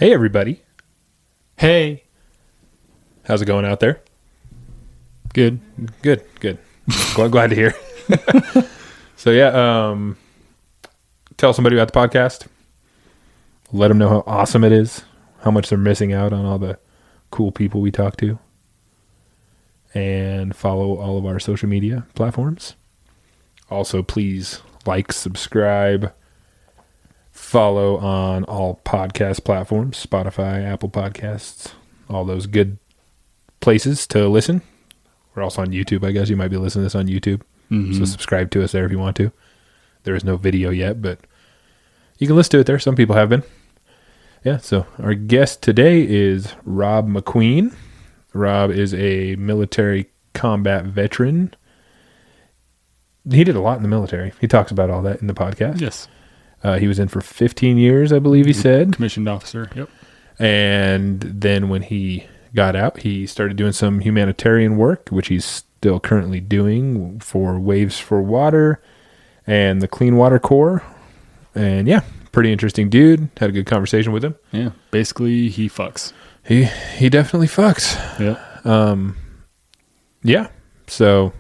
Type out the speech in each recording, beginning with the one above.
Hey, everybody. Hey. How's it going out there? Good. Good. Glad to hear. So, tell somebody about the podcast. Let them know how awesome it is, how much they're missing out on all the cool people we talk to. And follow all of our social media platforms. Also, please like, subscribe, follow on all podcast platforms, Spotify, Apple Podcasts, all those good places to listen. We're also on YouTube. I guess you might be listening to this on YouTube. Mm-hmm. So subscribe to us there if you want to. There is no video yet, but you can listen to it there. Some people have been. Yeah, so our guest today is Rob McQueen. Rob is a military combat veteran. He did a lot in the military. He talks about all that in the podcast. Yes. He was in for 15 years, I believe he said. Commissioned officer. Yep. And then when he got out, he started doing some humanitarian work, which he's still currently doing for Waves for Water and the Clean Water Corp. And yeah, pretty interesting dude. Had a good conversation with him. Yeah. Basically, he fucks. He definitely fucks. Yeah. Yeah. So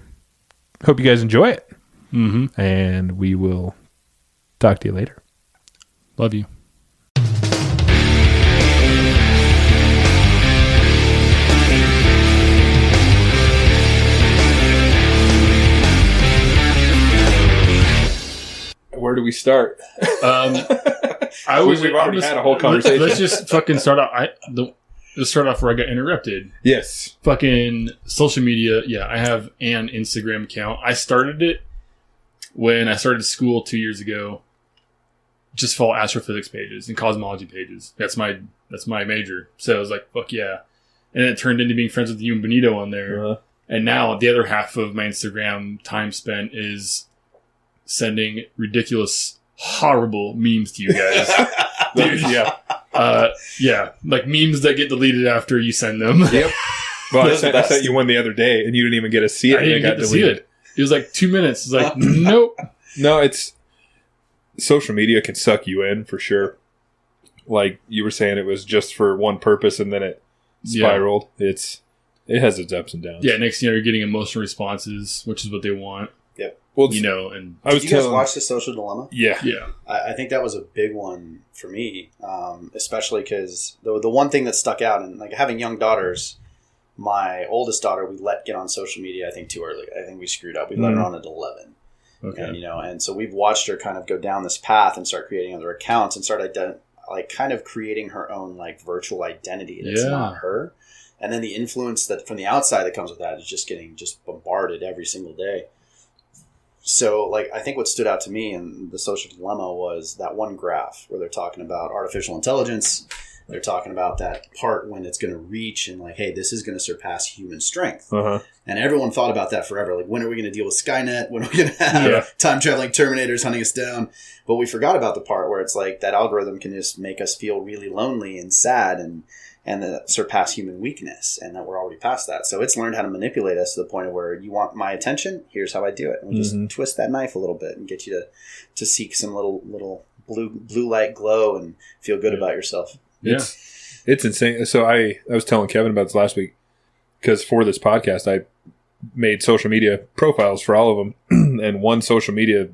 hope you guys enjoy it. Mm-hmm. And we will talk to you later. Love you. Where do we start? We've already had a whole conversation. Let's just fucking start off. Let's start off where I got interrupted. Yes. Fucking social media. Yeah, I have an Instagram account. I started it when I started school 2 years ago. Just follow astrophysics pages and cosmology pages. That's my major. So I was like, fuck yeah. And it turned into being friends with you and Benito on there. Uh-huh. And now the other half of my Instagram time spent is sending ridiculous, horrible memes to you guys. Dude, yeah. Yeah. Like memes that get deleted after you send them. Yep. Well, I sent you one the other day and you didn't even get to see it. I didn't get to see it. It was like 2 minutes. It's like, nope. No, it's social media can suck you in for sure. Like you were saying, it was just for one purpose and then it spiraled. Yeah. It has its ups and downs. Yeah. Next thing you're getting emotional responses, which is what they want. Yeah. Well, and did you guys watch The Social Dilemma? Yeah. Yeah. I think that was a big one for me, especially because the one thing that stuck out, and like having young daughters, my oldest daughter, we let get on social media, I think, too early. I think we screwed up. We let her on at 11. Okay. And, and so we've watched her kind of go down this path and start creating other accounts and start kind of creating her own like virtual identity that's not her. And then the influence that from the outside that comes with that is just getting bombarded every single day. So, like, I think what stood out to me in The Social Dilemma was that one graph where they're talking about artificial intelligence. They're talking about that part when it's going to reach and, like, hey, this is going to surpass human strength. Uh-huh. And everyone thought about that forever. Like, when are we going to deal with Skynet? When are we going to have time-traveling Terminators hunting us down? But we forgot about the part where it's like that algorithm can just make us feel really lonely and sad and surpass human weakness, and that we're already past that. So it's learned how to manipulate us to the point of where you want my attention, here's how I do it. And we just twist that knife a little bit and get you to seek some little blue light glow and feel good about yourself. Yeah. It's insane. So I was telling Kevin about this last week because for this podcast, I made social media profiles for all of them. And one social media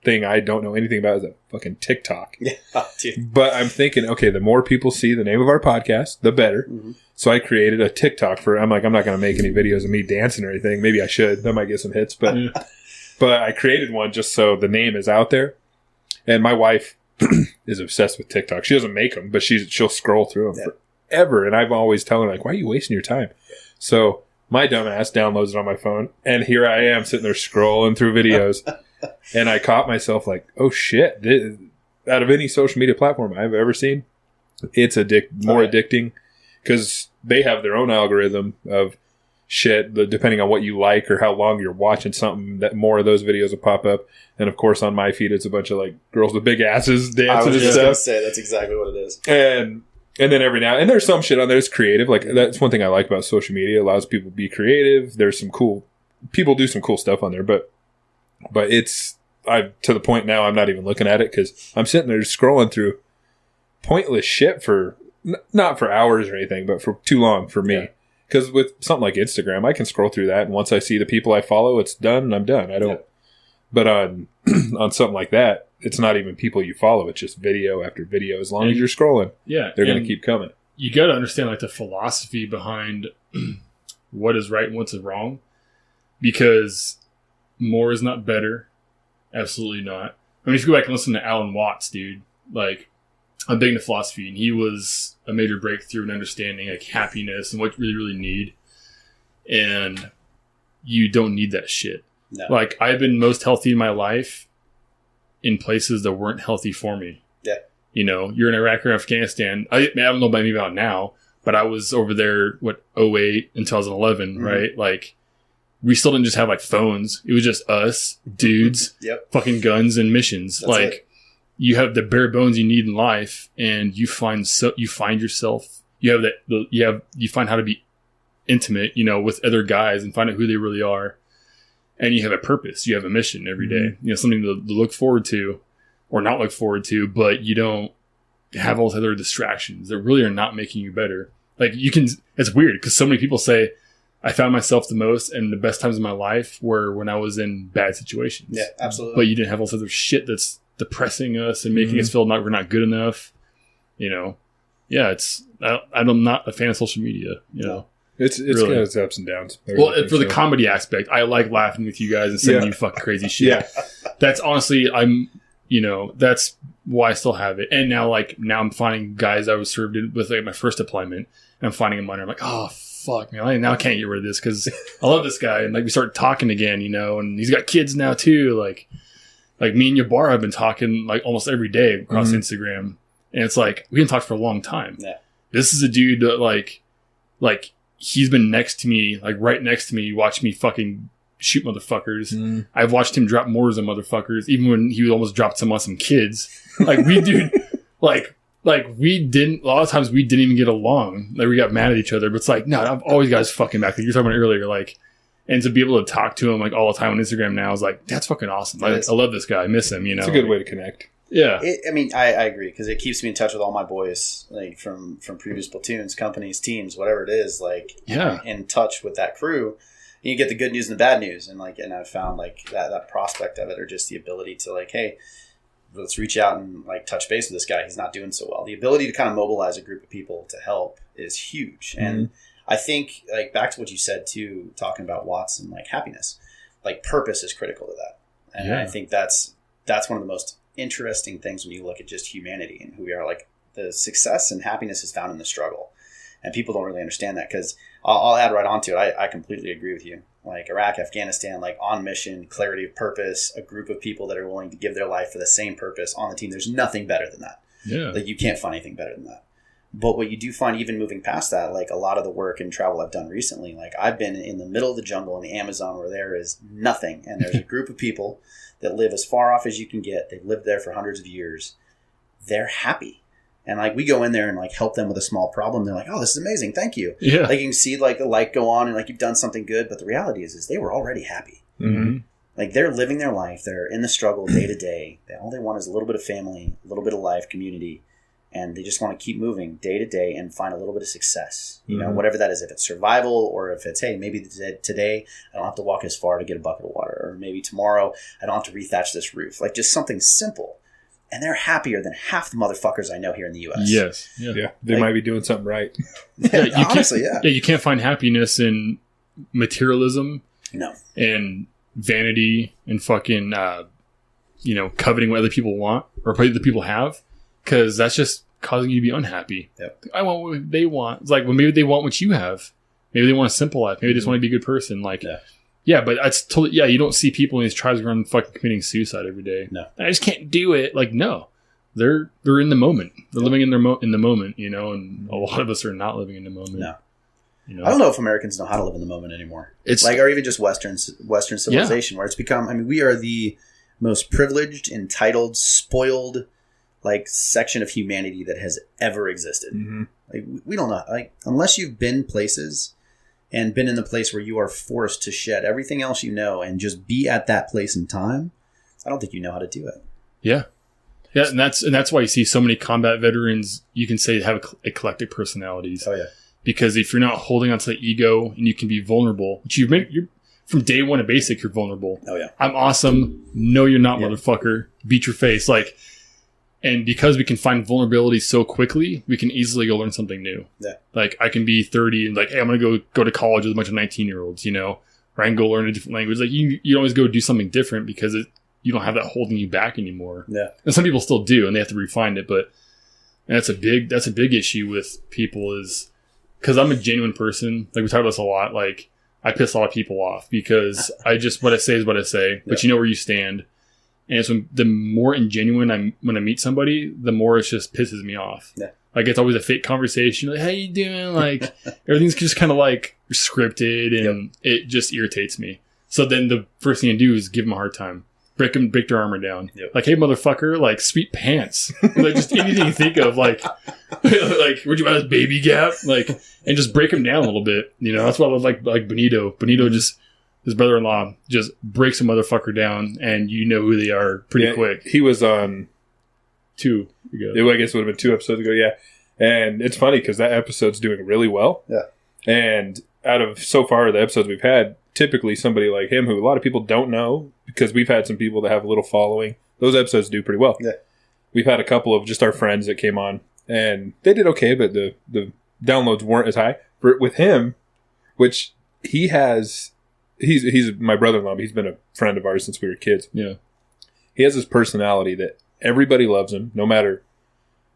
thing I don't know anything about is that fucking TikTok. Yeah, dude. But I'm thinking, okay, the more people see the name of our podcast, the better. Mm-hmm. So I created a TikTok I'm not going to make any videos of me dancing or anything. Maybe I should. That might get some hits. But I created one just so the name is out there. And my wife is obsessed with TikTok. She doesn't make them, but she'll scroll through them forever. And I've always telling her, like, why are you wasting your time? So my dumb ass downloads it on my phone. And here I am sitting there scrolling through videos. And I caught myself like, oh shit, out of any social media platform I've ever seen, it's more addicting because they have their own algorithm of shit, depending on what you like or how long you're watching something, that more of those videos will pop up. And of course on my feed, it's a bunch of like girls with big asses dancing and stuff. I was just going to say, that's exactly what it is. And then every now and there's some shit on there that's creative. Like that's one thing I like about social media. It allows people to be creative. There's some cool people do some cool stuff on there, but it's to the point now I'm not even looking at it because I'm sitting there scrolling through pointless shit for not for hours or anything, but for too long for me. Because with something like Instagram, I can scroll through that, and once I see the people I follow, it's done, and I'm done. I don't. Yeah. But on something like that, it's not even people you follow. It's just video after video. As long as you're scrolling, they're going to keep coming. You got to understand like the philosophy behind what is right and what's wrong, because more is not better. Absolutely not. I mean, if you go back and listen to Alan Watts, dude, like, I'm big into philosophy, and he was a major breakthrough in understanding like happiness and what you really, really need. And you don't need that shit. No. Like, I've been most healthy in my life in places that weren't healthy for me. Yeah. You know, you're in Iraq or Afghanistan. I don't know about now, but I was over there, 2008 and 2011, right? Like, we still didn't just have like phones. It was just us, dudes, fucking guns and missions. That's like, it. You have the bare bones you need in life, and you find yourself. You have that. You find how to be intimate, you know, with other guys and find out who they really are. And you have a purpose. You have a mission every day. You know, something to look forward to or not look forward to, but you don't have all those other distractions that really are not making you better. Like, it's weird because so many people say, I found myself the most and the best times of my life were when I was in bad situations. Yeah, absolutely. But you didn't have all this other shit that's depressing us and making us feel we're not good enough. You know, yeah, I'm not a fan of social media, you know. It's really got its ups and downs. Well, for the comedy aspect, I like laughing with you guys and sending you fucking crazy shit. That's honestly, that's why I still have it. And now I'm finding guys I was served with like my first deployment, and I'm finding them on there. I'm like, oh fuck, man, now I can't get rid of this because I love this guy. And like we start talking again, you know, and he's got kids now too. Like me and Yabar have been talking like almost every day across Instagram, and it's like we can talk for a long time. Yeah. This is a dude that like he's been next to me, like right next to me, watch me fucking shoot motherfuckers. I've watched him drop mortars on motherfuckers, even when he almost dropped some on some kids. Like we dude, like we didn't. A lot of times we didn't even get along. Like we got mad at each other. But it's like, no, I've always got his fucking back. Like you were talking about earlier, like, and to be able to talk to him like all the time on Instagram now is like, that's fucking awesome. Like, I love this guy. I miss him. You know, it's a good way to connect. Yeah, I agree because it keeps me in touch with all my boys, like from previous platoons, companies, teams, whatever it is. Like, in touch with that crew, and you get the good news and the bad news, and I've found like that prospect of it, or just the ability to like, hey, let's reach out and like touch base with this guy. He's not doing so well. The ability to kind of mobilize a group of people to help is huge, and I think like back to what you said too, talking about Watts and like happiness, like purpose is critical to that, and I think that's one of the most interesting things when you look at just humanity and who we are. Like the success and happiness is found in the struggle, and people don't really understand that. Because I'll add right onto it. I completely agree with you. Like Iraq, Afghanistan, like on mission, clarity of purpose, a group of people that are willing to give their life for the same purpose on the team. There's nothing better than that. Yeah, like you can't find anything better than that. But what you do find, even moving past that, like a lot of the work and travel I've done recently, like I've been in the middle of the jungle in the Amazon where there is nothing, and there's a group of people that live as far off as you can get. They've lived there for hundreds of years. They're happy. And like we go in there and like help them with a small problem. They're like, oh, this is amazing. Thank you. Yeah. Like you can see like the light go on and like you've done something good. But the reality is they were already happy. Mm-hmm. Like they're living their life. They're in the struggle day to day. All they want is a little bit of family, a little bit of life, community. And they just want to keep moving day to day and find a little bit of success. You know, whatever that is, if it's survival or if it's, hey, maybe today I don't have to walk as far to get a bucket of water, or maybe tomorrow I don't have to rethatch this roof. Like just something simple. And they're happier than half the motherfuckers I know here in the U.S. Yes. Yeah. They might be doing something right. Honestly, yeah. You can't find happiness in materialism. No. And vanity and fucking, coveting what other people want or what other people have. Because that's just causing you to be unhappy. Yep. I want what they want. It's like, well, maybe they want what you have. Maybe they want a simple life. Maybe they just want to be a good person. Like, but that's totally, you don't see people in these tribes around fucking committing suicide every day. No. I just can't do it. Like, no. They're in the moment. They're living in the moment, you know, and a lot of us are not living in the moment. No. You know? I don't know if Americans know how to live in the moment anymore. It's like, or even just Western civilization, where it's become, I mean, we are the most privileged, entitled, spoiled, like section of humanity that has ever existed. Mm-hmm. Like we don't know, like unless you've been places and been in the place where you are forced to shed everything else you know and just be at that place in time, I don't think you know how to do it. Yeah. Yeah, and that's why you see so many combat veterans, you can say, have eclectic personalities. Oh, yeah. Because if you're not holding onto the ego and you can be vulnerable, which you're from day one of basic, you're vulnerable. Oh, yeah. I'm awesome. No, you're not, motherfucker. Beat your face. Like, and because we can find vulnerability so quickly, we can easily go learn something new. Yeah. Like, I can be 30 and like, hey, I'm going to go to college with a bunch of 19-year-olds, you know, or I can go learn a different language. Like, you always go do something different because you don't have that holding you back anymore. Yeah. And some people still do, and they have to refine it. But that's a big issue with people is because I'm a genuine person. Like, we talk about this a lot. Like, I piss a lot of people off because what I say is what I say, but you know where you stand. And it's the more ingenuine when I meet somebody, the more it just pisses me off. Yeah. Like, it's always a fake conversation. Like, how you doing? Like, everything's just kind of like scripted and it just irritates me. So then the first thing I do is give them a hard time. Break their armor down. Yep. Like, hey, motherfucker, like, sweet pants. Like, just anything you think of, like, where'd you buy this baby gap? Like, and just break them down a little bit. You know, that's what I like Benito. Benito his brother-in-law just breaks a motherfucker down, and you know who they are pretty quick. He was on 2 ago. I guess it would have been 2 episodes ago, yeah. And it's funny because that episode's doing really well. Yeah. And out of so far the episodes we've had, typically somebody like him who a lot of people don't know, because we've had some people that have a little following, those episodes do pretty well. Yeah. We've had a couple of just our friends that came on, and they did okay, but the downloads weren't as high. With him, which he's my brother-in-law, but he's been a friend of ours since we were kids. Yeah. He has this personality that everybody loves him, no matter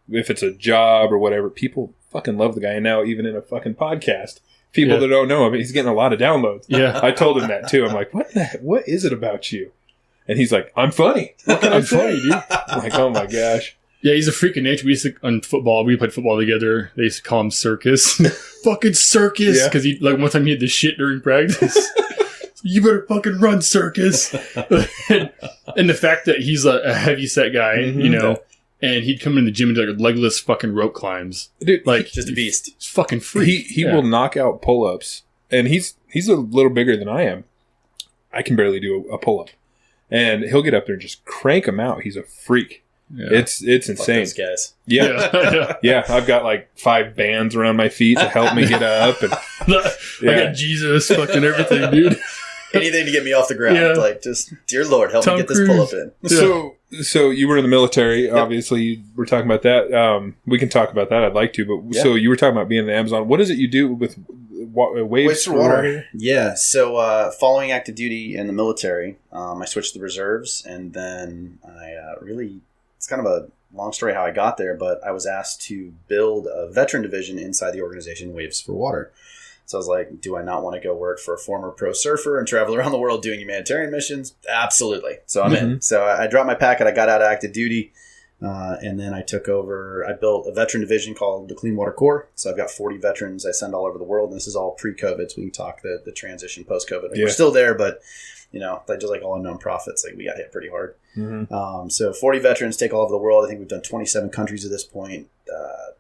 if it's a job or whatever. People fucking love the guy. And now even in a fucking podcast, people that don't know him, he's getting a lot of downloads. Yeah. I told him that too. I'm like, what is it about you? And he's like, I'm funny. What can I say? Funny, dude. I'm like, oh my gosh. Yeah, he's a freak of nature. We played football together. They used to call him Circus. Fucking Circus. Because he, like, one time he had this shit during practice. You better fucking run, Circus. and the fact that he's a heavy set guy, you know, and he'd come in the gym and do like legless fucking rope climbs. Dude, like, just a beast. He's fucking freak. He will knock out pull-ups. And he's a little bigger than I am. I can barely do a pull-up. And he'll get up there and just crank them out. He's a freak. Yeah. It's insane. Fuck those guys. Yeah. I've got like 5 bands around my feet to help me get up. And I got Jesus, fucking everything, dude. Anything to get me off the ground. Yeah. Like, just, dear Lord, help me get this pull-up in. Yeah. So you were in the military. Obviously, we're talking about that. We can talk about that. I'd like to. But so you were talking about being in the Amazon. What is it you do with Waves for Water? Yeah. So following active duty in the military, I switched to the reserves. And then I it's kind of a long story how I got there, but I was asked to build a veteran division inside the organization Waves for Water. So I was like, do I not want to go work for a former pro surfer and travel around the world doing humanitarian missions? Absolutely. So I'm in. So I dropped my packet. I got out of active duty. And then I took over. I built a veteran division called the Clean Water Corp. So I've got 40 veterans I send all over the world. And this is all pre-COVID. So we can talk the transition post-COVID. We're still there, but you know, just like all nonprofits, like we got hit pretty hard. So 40 veterans take all over the world. I think we've done 27 countries at this point,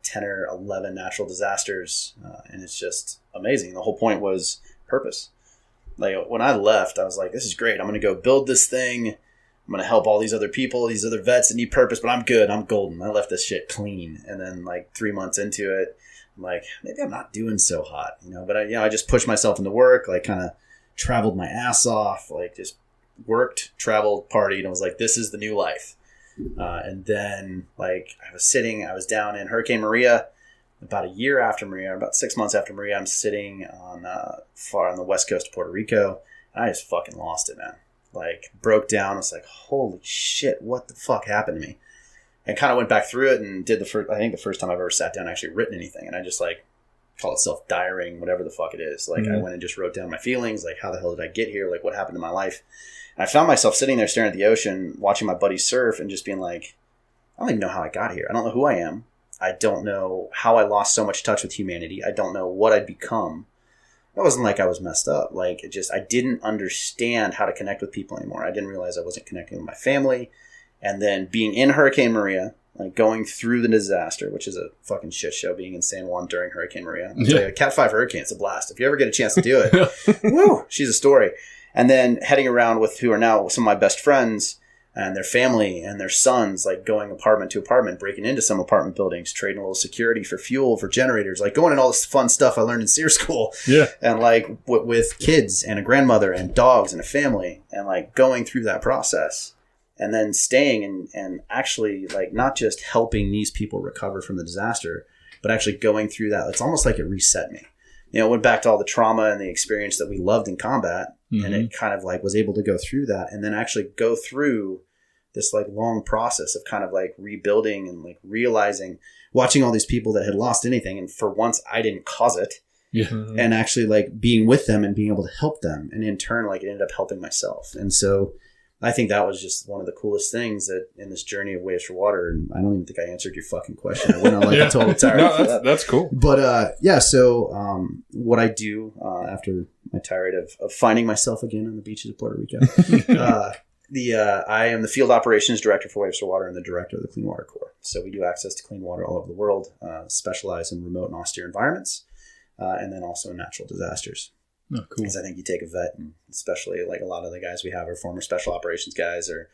10 or 11 natural disasters. And it's just amazing. The whole point was purpose. Like when I left, I was like, this is great. I'm going to go build this thing. I'm going to help all these other people, these other vets that need purpose, but I'm good. I'm golden. I left this shit clean. And then like 3 months into it, I'm like, maybe I'm not doing so hot, you know, but I just pushed myself into work, like kind of traveled my ass off, like just worked, traveled, partied, and was like, this is the new life. And then like I was down in Hurricane Maria about a year after Maria, about 6 months after Maria. I'm sitting on far on the west coast of Puerto Rico, and I just fucking lost it, man. Like broke down. I was like, holy shit, what the fuck happened to me? And kind of went back through it and did the first time I've ever sat down and actually written anything. And I just like call it self-diarying, whatever the fuck it is. Like I went and just wrote down my feelings, like how the hell did I get here? Like what happened to my life? And I found myself sitting there staring at the ocean, watching my buddies surf and just being like, I don't even know how I got here. I don't know who I am. I don't know how I lost so much touch with humanity. I don't know what I'd become. It wasn't like I was messed up. Like it just, I didn't understand how to connect with people anymore. I didn't realize I wasn't connecting with my family. And then being in Hurricane Maria, like going through the disaster, which is a fucking shit show, being in San Juan during Hurricane Maria. It's like a Cat 5 hurricane. It's a blast. If you ever get a chance to do it, woo, she's a story. And then heading around with who are now some of my best friends and their family and their sons, like going apartment to apartment, breaking into some apartment buildings, trading a little security for fuel, for generators, like going in all this fun stuff I learned in SEER school. Yeah. And like with kids and a grandmother and dogs and a family, and like going through that process and then staying and actually like not just helping these people recover from the disaster, but actually going through that. It's almost like it reset me. You know, it went back to all the trauma and the experience that we loved in combat. Mm-hmm. And it kind of like was able to go through that and then actually go through this like long process of kind of like rebuilding and like realizing, watching all these people that had lost anything. And for once I didn't cause it. Yeah. And actually like being with them and being able to help them. And in turn, like it ended up helping myself. And so I think that was just one of the coolest things that in this journey of Waves for Water. And I don't even think I answered your fucking question. I went on like a total tirade. No, that's cool. But so what I do after my tirade of finding myself again on the beaches of Puerto Rico, I am the field operations director for Waves for Water and the director of the Clean Water Corp. So we do access to clean water all over the world, specialize in remote and austere environments, and then also in natural disasters. Oh, cool. Because I think you take a vet, and especially like a lot of the guys we have are former special operations guys or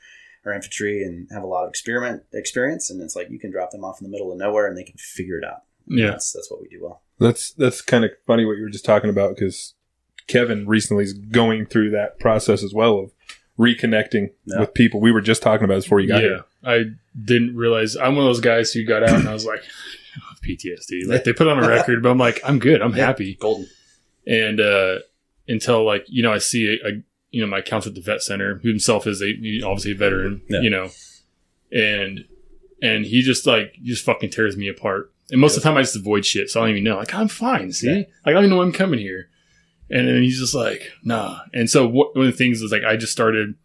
infantry and have a lot of experience. And it's like you can drop them off in the middle of nowhere and they can figure it out. Yeah. That's what we do well. That's kind of funny what you were just talking about, because Kevin recently is going through that process as well of reconnecting with people. We were just talking about this before you got here. I didn't realize I'm one of those guys who got out and I was like, PTSD. Like they put on a record, but I'm like, I'm good. I'm happy. Golden. And until like, you know, I see my accountant at the vet center, who himself is obviously a veteran, you know, and he just fucking tears me apart. And most of the time I just avoid shit. So I don't even know. Like, I'm fine. See, like, I don't even know I'm coming here. And then he's just like, nah. And so one of the things is like, I just started,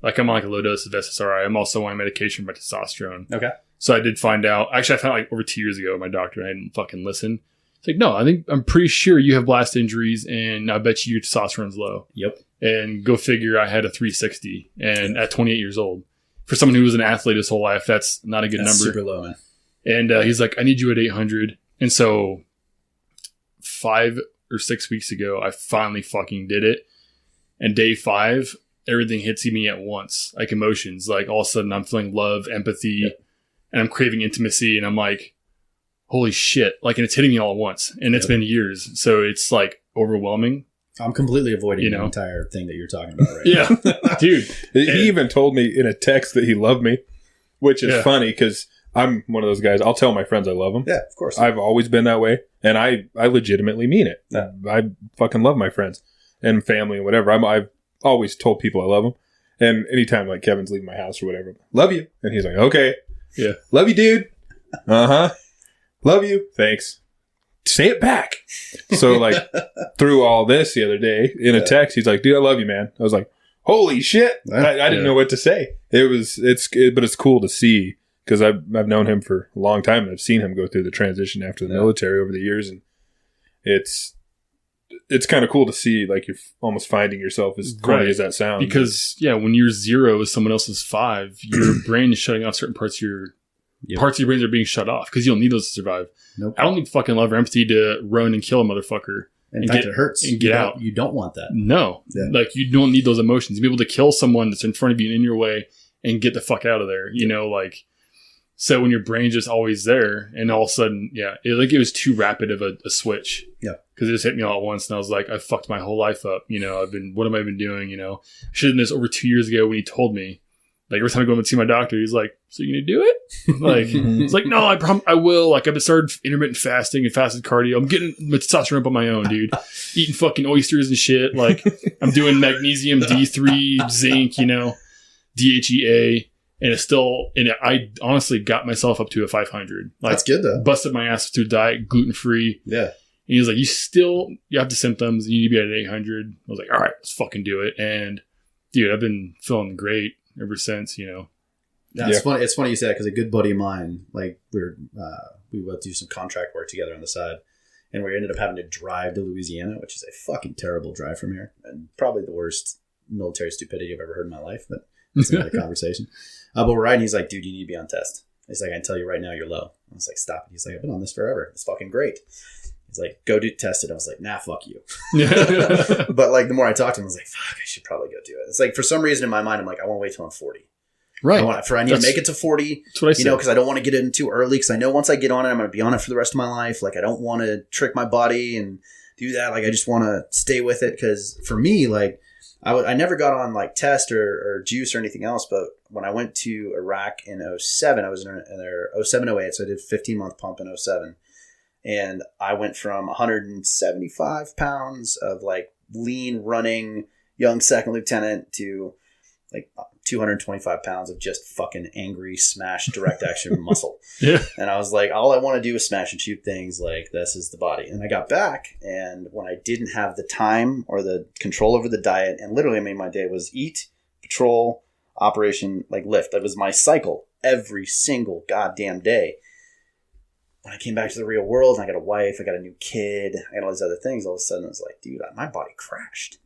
like, I'm on like a low dose of SSRI. I'm also on medication for testosterone. Okay. So I did find out, actually I found out like over 2 years ago, my doctor, and I didn't fucking listen. It's like, no, I'm pretty sure you have blast injuries and I bet you your testosterone's low. Yep. And go figure, I had a 360 and at 28 years old. For someone who was an athlete his whole life, that's not a good number. Super low, man. And he's like, I need you at 800. And so 5 or 6 weeks ago, I finally fucking did it. And day 5, everything hits me at once. Like emotions. Like all of a sudden I'm feeling love, empathy, and I'm craving intimacy. And I'm like, holy shit. Like, and it's hitting me all at once. And it's been years. So it's like overwhelming. I'm completely avoiding the entire thing that you're talking about right now. Dude. He even told me in a text that he loved me, which is funny because I'm one of those guys. I'll tell my friends I love them. Yeah, of course. I've always been that way. And I legitimately mean it. Yeah. I fucking love my friends and family and whatever. I've always told people I love them. And anytime like Kevin's leaving my house or whatever, love you. And he's like, okay. Yeah. Love you, dude. Uh-huh. Love you. Thanks. Say it back. So like through all this the other day in a text, he's like, dude, I love you, man. I was like, holy shit. I didn't know what to say. But it's cool to see because I've known him for a long time and I've seen him go through the transition after the military over the years. And it's kind of cool to see, like, you're almost finding yourself, as corny as that sounds. Because when you're 0 is someone else's 5, your brain is shutting off certain parts of your parts of your brains are being shut off because you don't need those to survive. Nope. I don't need fucking love or empathy to run and kill a motherfucker. In fact, it hurts. And get out. You don't want that. No. Yeah. Like, you don't need those emotions. You'll be able to kill someone that's in front of you and in your way and get the fuck out of there. You know, like, so when your brain's just always there and all of a sudden, it was too rapid of a switch. Yeah. Because it just hit me all at once and I was like, I fucked my whole life up. You know, what have I been doing? You know, I should have done this over 2 years ago when he told me. Like, every time I go and see my doctor, he's like, so you gonna do it? Like, it's like, no, I will. Like, I've started intermittent fasting and fasted cardio. I'm getting my testosterone up on my own, dude. Eating fucking oysters and shit. Like, I'm doing magnesium, D3, zinc, you know, DHEA. And I honestly got myself up to a 500. Like, that's good though. Busted my ass through diet, gluten-free. Yeah. And he's like, you have the symptoms. You need to be at 800. I was like, all right, let's fucking do it. And dude, I've been feeling great ever since, you know. Yeah, it's funny. It's funny you say that because a good buddy of mine, like we went to do some contract work together on the side, and we ended up having to drive to Louisiana, which is a fucking terrible drive from here, and probably the worst military stupidity I've ever heard in my life. But that's another conversation. But we're riding. He's like, dude, you need to be on test. He's like, I can tell you right now, you're low. I was like, stop it. He's like, I've been on this forever. It's fucking great. He's like, go test it. I was like, nah, fuck you. But like, the more I talked to him, I was like, fuck, I should probably go do it. It's like, for some reason in my mind, I'm like, I want to wait till I'm 40. Right. I need to make it to 40. That's what I said. Because I don't want to get in too early. Because I know once I get on it, I'm going to be on it for the rest of my life. Like, I don't want to trick my body and do that. Like, I just want to stay with it. Because for me, like, I never got on like test or juice or anything else. But when I went to Iraq in 07, I was in their 07, 08. So I did a 15-month pump in 07. And I went from 175 pounds of like lean running young second lieutenant to like 225 pounds of just fucking angry smash direct action muscle. Yeah. And I was like, all I want to do is smash and shoot things. Like, this is the body. And I got back, and when I didn't have the time or the control over the diet, and literally, I mean, my day was eat, patrol, operation, like lift. That was my cycle every single goddamn day. When I came back to the real world, and I got a wife, I got a new kid, I got all these other things, all of a sudden I was like, dude, my body crashed.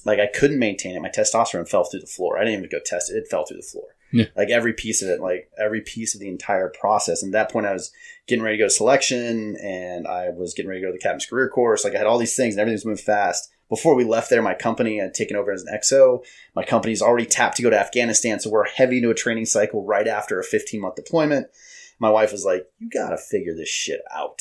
Like, I couldn't maintain it. My testosterone fell through the floor. I didn't even go test it. It fell through the floor. Yeah. Like, every piece of it, like, every piece of the entire process. And at that point, I was getting ready to go to selection, and I was getting ready to go to the Captain's Career Course. Like, I had all these things, and everything was moving fast. Before we left there, my company had taken over as an XO. My company's already tapped to go to Afghanistan, so we're heavy into a training cycle right after a 15-month deployment. My wife was like, you got to figure this shit out.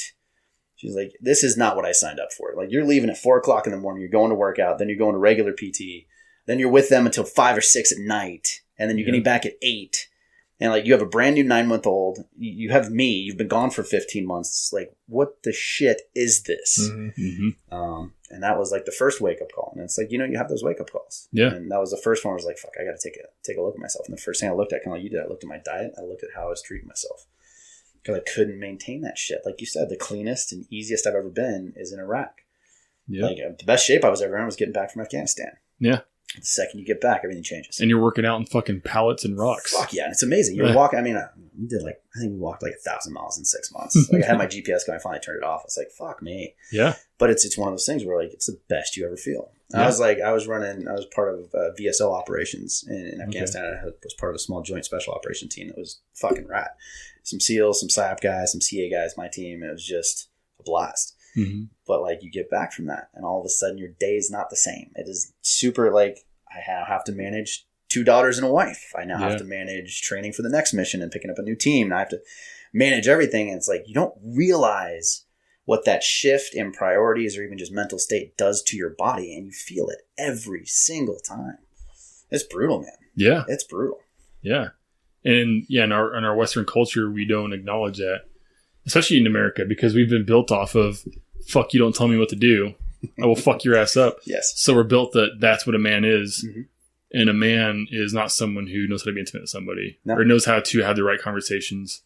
She's like, this is not what I signed up for. Like, you're leaving at 4 o'clock in the morning. You're going to work out. Then you're going to regular PT. Then you're with them until 5 or 6 at night. And then you're getting back at 8. And like, you have a brand new 9-month-old. You have me. You've been gone for 15 months. It's like, what the shit is this? Mm-hmm. And that was like the first wake-up call. And it's like, you have those wake-up calls. Yeah. And that was the first one. I was like, fuck, I got to take a look at myself. And the first thing I looked at, kind of like you did, I looked at my diet. I looked at how I was treating myself. Because I couldn't maintain that shit. Like you said, the cleanest and easiest I've ever been is in Iraq. Yeah. Like, the best shape I was ever in was getting back from Afghanistan. Yeah. The second you get back, everything changes. And you're working out in fucking pallets and rocks. Fuck yeah. And it's amazing. You're walking. I mean, I think we walked like 1,000 miles in 6 months. Like, I had my GPS going. I finally turned it off. It's like, fuck me. Yeah. But it's one of those things where like, it's the best you ever feel. Yeah. I was part of VSO operations in Afghanistan. I was part of a small joint special operation team that was fucking rad. Some SEALs, some PSYOP guys, some CA guys, my team. It was just a blast. Mm-hmm. But like, you get back from that, and all of a sudden your day is not the same. It is super like, I have to manage 2 daughters and a wife. I now have to manage training for the next mission and picking up a new team. And I have to manage everything. And it's like, you don't realize what that shift in priorities or even just mental state does to your body. And you feel it every single time. It's brutal, man. Yeah. It's brutal. Yeah. And in our Western culture, we don't acknowledge that, especially in America, because we've been built off of, fuck, you don't tell me what to do. I will fuck your ass up. Yes. So we're built that that's what a man is. Mm-hmm. And a man is not someone who knows how to be intimate with somebody or knows how to have the right conversations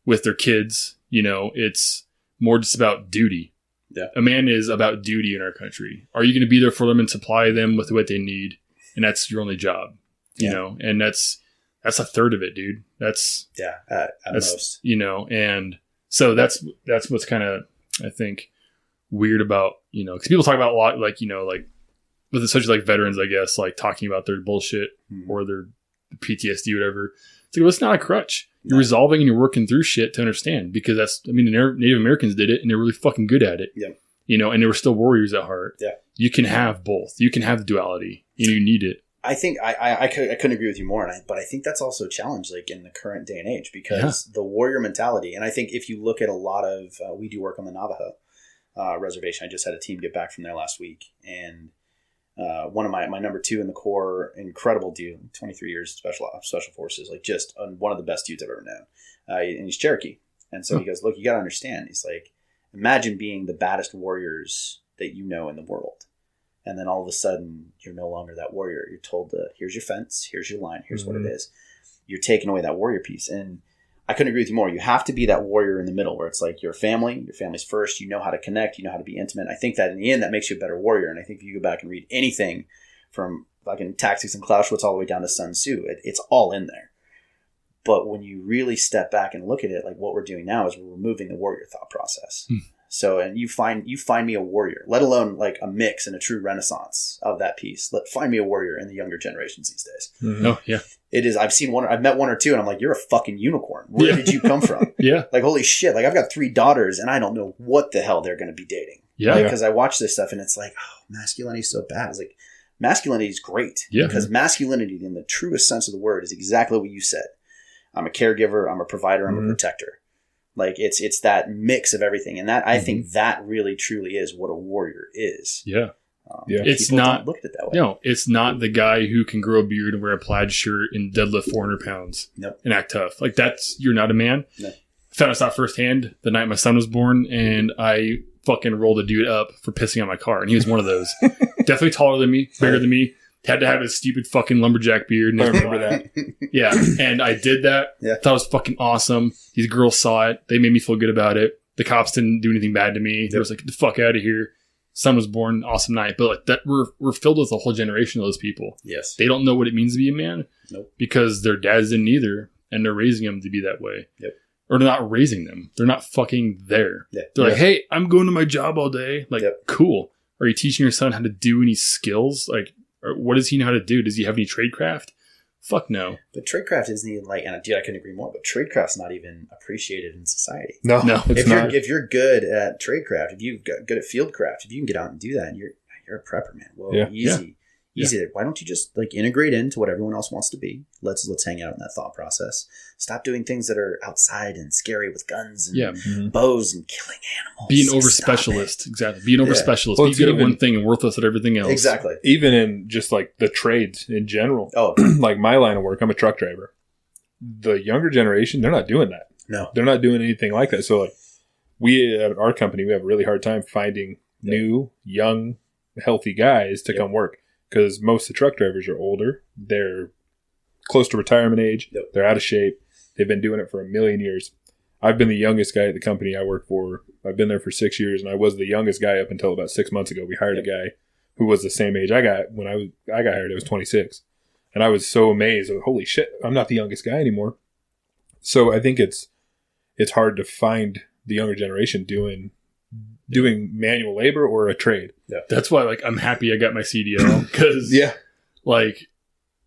with their kids. It's more just about duty. Yeah. A man is about duty in our country. Are you going to be there for them and supply them with what they need? And that's your only job, you know, and that's a third of it, dude. That's most, and so that's what's kind of, I think, weird about, because people talk about a lot, like, with especially like veterans, I guess, like talking about their bullshit or their PTSD, whatever. It's like, well, it's not a crutch. You're resolving and you're working through shit to understand, because the Native Americans did it and they're really fucking good at it. Yeah. And they were still warriors at heart. Yeah. You can have both. You can have the duality. You need it. I think I couldn't agree with you more, but I think that's also a challenge, like in the current day and age, because the warrior mentality. And I think if you look at a lot of, we do work on the Navajo reservation. I just had a team get back from there last week, and one of my number 2 in the Corps, incredible dude, 23 years special forces, like just one of the best dudes I've ever known. And he's Cherokee, and so he goes, look, you got to understand. He's like, imagine being the baddest warriors that you know in the world. And then all of a sudden, you're no longer that warrior. You're told, here's your fence, here's your line, here's what it is. You're taking away that warrior piece. And I couldn't agree with you more. You have to be that warrior in the middle, where it's like your family's first. You know how to connect. You know how to be intimate. I think that in the end, that makes you a better warrior. And I think if you go back and read anything from fucking Tactics and Clausewitz all the way down to Sun Tzu, it's all in there. But when you really step back and look at it, like what we're doing now is we're removing the warrior thought process. So, and you find me a warrior, let alone like a mix and a true renaissance of that piece. Find me a warrior in the younger generations these days. Mm-hmm. Oh, yeah. It is. I've met one or two, and I'm like, you're a fucking unicorn. Where did you come from? Yeah. Like, holy shit. Like, I've got 3 daughters, and I don't know what the hell they're going to be dating. Yeah. Because I watch this stuff, and it's like, oh, masculinity is so bad. It's like, masculinity is great. Yeah. Because masculinity, in the truest sense of the word, is exactly what you said. I'm a caregiver. I'm a provider. I'm a protector. Like it's that mix of everything. And that, I think that really truly is what a warrior is. Yeah. It's not look at it that way. No, it's not the guy who can grow a beard and wear a plaid shirt and deadlift 400 pounds and act tough. Like you're not a man. No. Found this out firsthand the night my son was born, and I fucking rolled a dude up for pissing on my car, and he was one of those. Definitely taller than me, bigger than me. Had to have his stupid fucking lumberjack beard. And I remember that. Yeah, and I did that. Yeah. Thought it was fucking awesome. These girls saw it. They made me feel good about it. The cops didn't do anything bad to me. They was like, get the fuck out of here. Son was born, awesome night. But like that, we're filled with a whole generation of those people. Yes. They don't know what it means to be a man. Nope. Because their dads didn't either, and they're raising them to be that way. Yep. Or they're not raising them. They're not fucking there. Yeah. They're like, hey, I'm going to my job all day. Like, cool. Are you teaching your son how to do any skills? Like, or what does he know how to do? Does he have any tradecraft? Fuck no. But tradecraft isn't even like, and dude, I couldn't agree more, but tradecraft's not even appreciated in society. No, it's not. If you're good at tradecraft, if you're good at fieldcraft, if you can get out and do that, and you're a prepper, man. Well, easy. Why don't you just like integrate into what everyone else wants to be? Let's hang out in that thought process. Stop doing things that are outside and scary with guns and bows and killing animals. Be an over specialist. Exactly. Be an over specialist. Well, be good at one thing and worthless at everything else. Exactly. Even in just like the trades in general. Oh, like my line of work, I'm a truck driver. The younger generation, they're not doing that. No, they're not doing anything like that. So like we at our company, we have a really hard time finding new, young, healthy guys to come work. Because most of the truck drivers are older. They're close to retirement age. Yep. They're out of shape. They've been doing it for a million years. I've been the youngest guy at the company I work for. I've been there for 6 years, and I was the youngest guy up until about 6 months ago. We hired a guy who was the same age I got when I got hired. I was 26. And I was so amazed. Holy shit, I'm not the youngest guy anymore. So I think it's hard to find the younger generation doing manual labor or a trade. Yeah. That's why like I'm happy I got my CDL because like,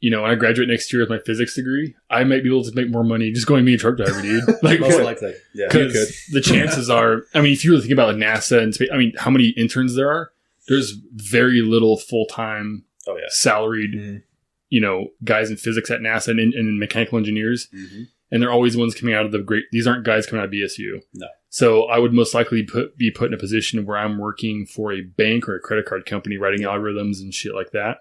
you know, when I graduate next year with my physics degree, I might be able to make more money just going being a truck driver, dude. Like most likely. Yeah. Because the chances are, I mean, if you really think about like NASA and space, I mean, how many interns there are? There's very little full-time salaried, you know, guys in physics at NASA and mechanical engineers. Mm-hmm. And they're always the ones coming out of these aren't guys coming out of BSU. No. So I would most likely be put in a position where I'm working for a bank or a credit card company writing algorithms and shit like that.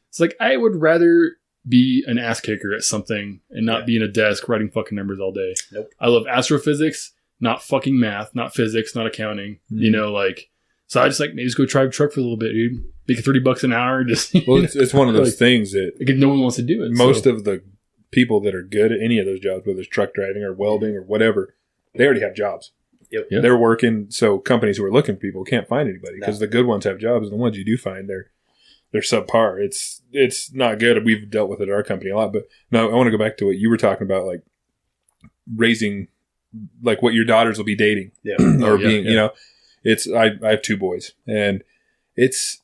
It's like, I would rather be an ass kicker at something and not be in a desk writing fucking numbers all day. Nope. I love astrophysics, not fucking math, not physics, not accounting. You know, like, so I just like, maybe just go drive a truck for a little bit, dude. Make it $30 an hour. Just, well, it's one of those things that no one wants to do it. Most of the people that are good at any of those jobs, whether it's truck driving or welding or whatever, they already have jobs. Yep. They're working, so companies who are looking for people can't find anybody because the good ones have jobs, and the ones you do find, they're subpar. It's not good. We've dealt with it at our company a lot, but no, I want to go back to what you were talking about, like raising, like what your daughters will be dating, or being, you know. I have 2 boys, and it's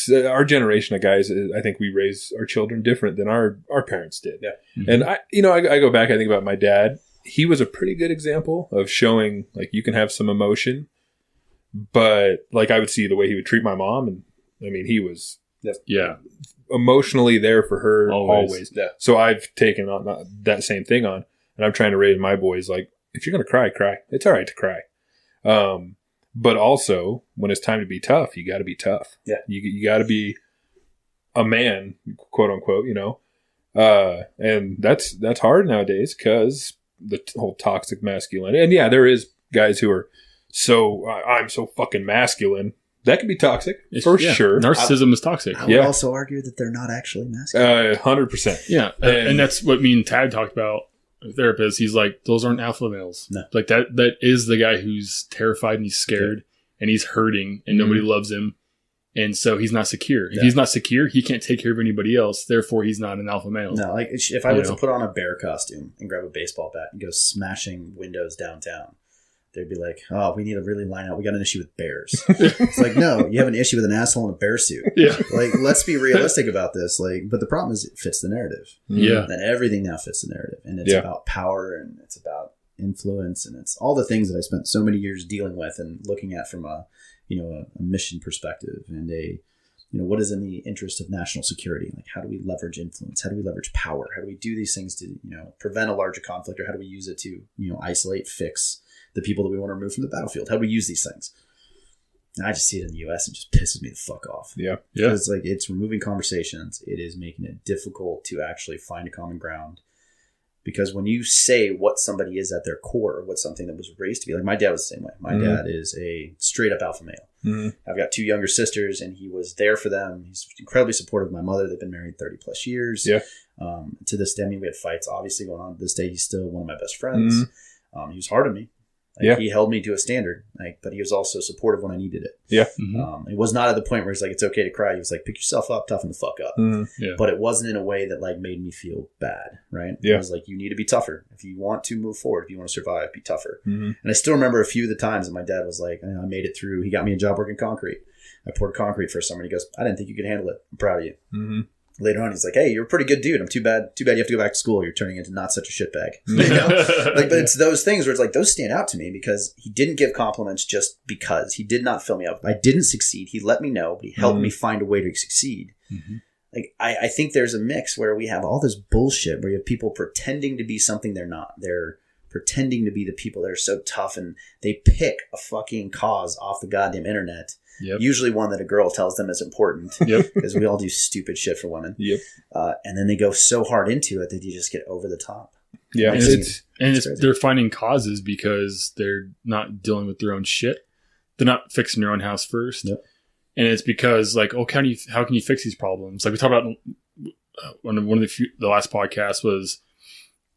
our generation of guys. I think we raise our children different than our parents did. Yeah. Mm-hmm. And I go back. I think about my dad. He was a pretty good example of showing like you can have some emotion, but like I would see the way he would treat my mom, and I mean he was emotionally there for her always. Yeah. So I've taken on that same thing on, and I'm trying to raise my boys like if you're gonna cry, cry. It's all right to cry. But also, when it's time to be tough, you got to be tough. Yeah. You got to be a man, quote unquote, you know. And that's hard nowadays because the whole toxic masculinity. And yeah, there is guys who are I'm so fucking masculine. That can be toxic for sure. Narcissism is toxic. I would also argue that they're not actually masculine. 100%. Yeah. And that's what me and Tad talked about. Therapist, he's like, those aren't alpha males. No. Like that is the guy who's terrified and he's scared and he's hurting and nobody loves him, and so he's not secure. If he's not secure, he can't take care of anybody else. Therefore, he's not an alpha male. No, like if I was to put on a bear costume and grab a baseball bat and go smashing windows downtown, they'd be like, "Oh, we need to really line out. We got an issue with bears." It's like, no, you have an issue with an asshole in a bear suit. Yeah, like let's be realistic about this. Like, but the problem is it fits the narrative. Yeah, and everything now fits the narrative, and it's about power and it's about influence and it's all the things that I spent so many years dealing with and looking at from a mission perspective and a what is in the interest of national security? Like, how do we leverage influence? How do we leverage power? How do we do these things to, prevent a larger conflict, or how do we use it to, isolate, fix the people that we want to remove from the battlefield? How do we use these things? And I just see it in the U.S. and it just pisses me the fuck off. Yeah. It's like, it's removing conversations. It is making it difficult to actually find a common ground. Because when you say what somebody is at their core, or what something that was raised to be, like my dad was the same way. My dad is a straight up alpha male. I've got 2 younger sisters, and he was there for them. He's incredibly supportive of my mother. They've been married 30 plus years. Yeah. To this day, I mean, we had fights obviously going on. To this day, he's still one of my best friends. He was hard on me. He held me to a standard, but he was also supportive when I needed it. Yeah. It was not at the point where he's like, it's okay to cry. He was like, pick yourself up, toughen the fuck up. But it wasn't in a way that like made me feel bad, right? It was like, you need to be tougher. If you want to move forward, if you want to survive, be tougher. And I still remember a few of the times that my dad was like, I made it through. He got me a job working concrete. I poured concrete for a summer. And he goes, I didn't think you could handle it. I'm proud of you. Later on, he's like, hey, you're a pretty good dude. I'm too bad you have to go back to school. You're turning into not such a shitbag. But it's those things where it's like, those stand out to me because he didn't give compliments just because. He did not fill me up. I didn't succeed. He let me know, but he helped me find a way to succeed. Like, I think there's a mix where we have all this bullshit where you have people pretending to be something they're not. They're pretending to be the people that are so tough, and they pick a fucking cause off the goddamn internet. Usually one that a girl tells them is important, because we all do stupid shit for women. And then they go so hard into it that you just get over the top. They're finding causes because they're not dealing with their own shit. They're not fixing their own house first. And it's because like, how can you fix these problems? Like we talked about one of the last podcasts was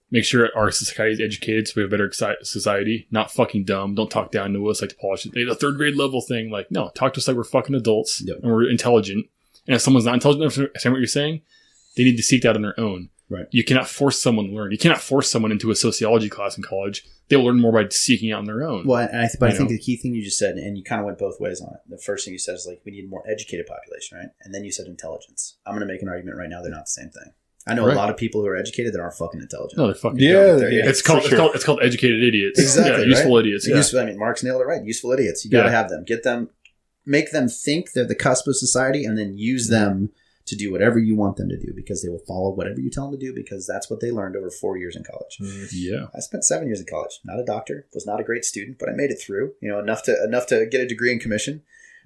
make sure our society is educated so we have a better society, not fucking dumb. Don't talk down to us like the polish. The third grade level thing. Like, no, talk to us like we're fucking adults and we're intelligent. And if someone's not intelligent enough to understand what you're saying, they need to seek that on their own. Right. You cannot force someone to learn. You cannot force someone into a sociology class in college. They will learn more by seeking out on their own. Well, and I think the key thing you just said, and you kind of went both ways on it. The first thing you said is like, we need a more educated population, right? And then you said intelligence. I'm going to make an argument right now. They're not the same thing. I know a lot of people who are educated that aren't fucking intelligent. No, they're fucking dumb. It's called educated idiots. Exactly. Useful idiots. I mean, Mark's nailed it right. Useful idiots. You got to have them. Get them, make them think they're the cusp of society, and then use them to do whatever you want them to do, because they will follow whatever you tell them to do, because that's what they learned over 4 years in college. I spent 7 years in college. Not a doctor. Was not a great student, but I made it through. Enough to get a degree in commission.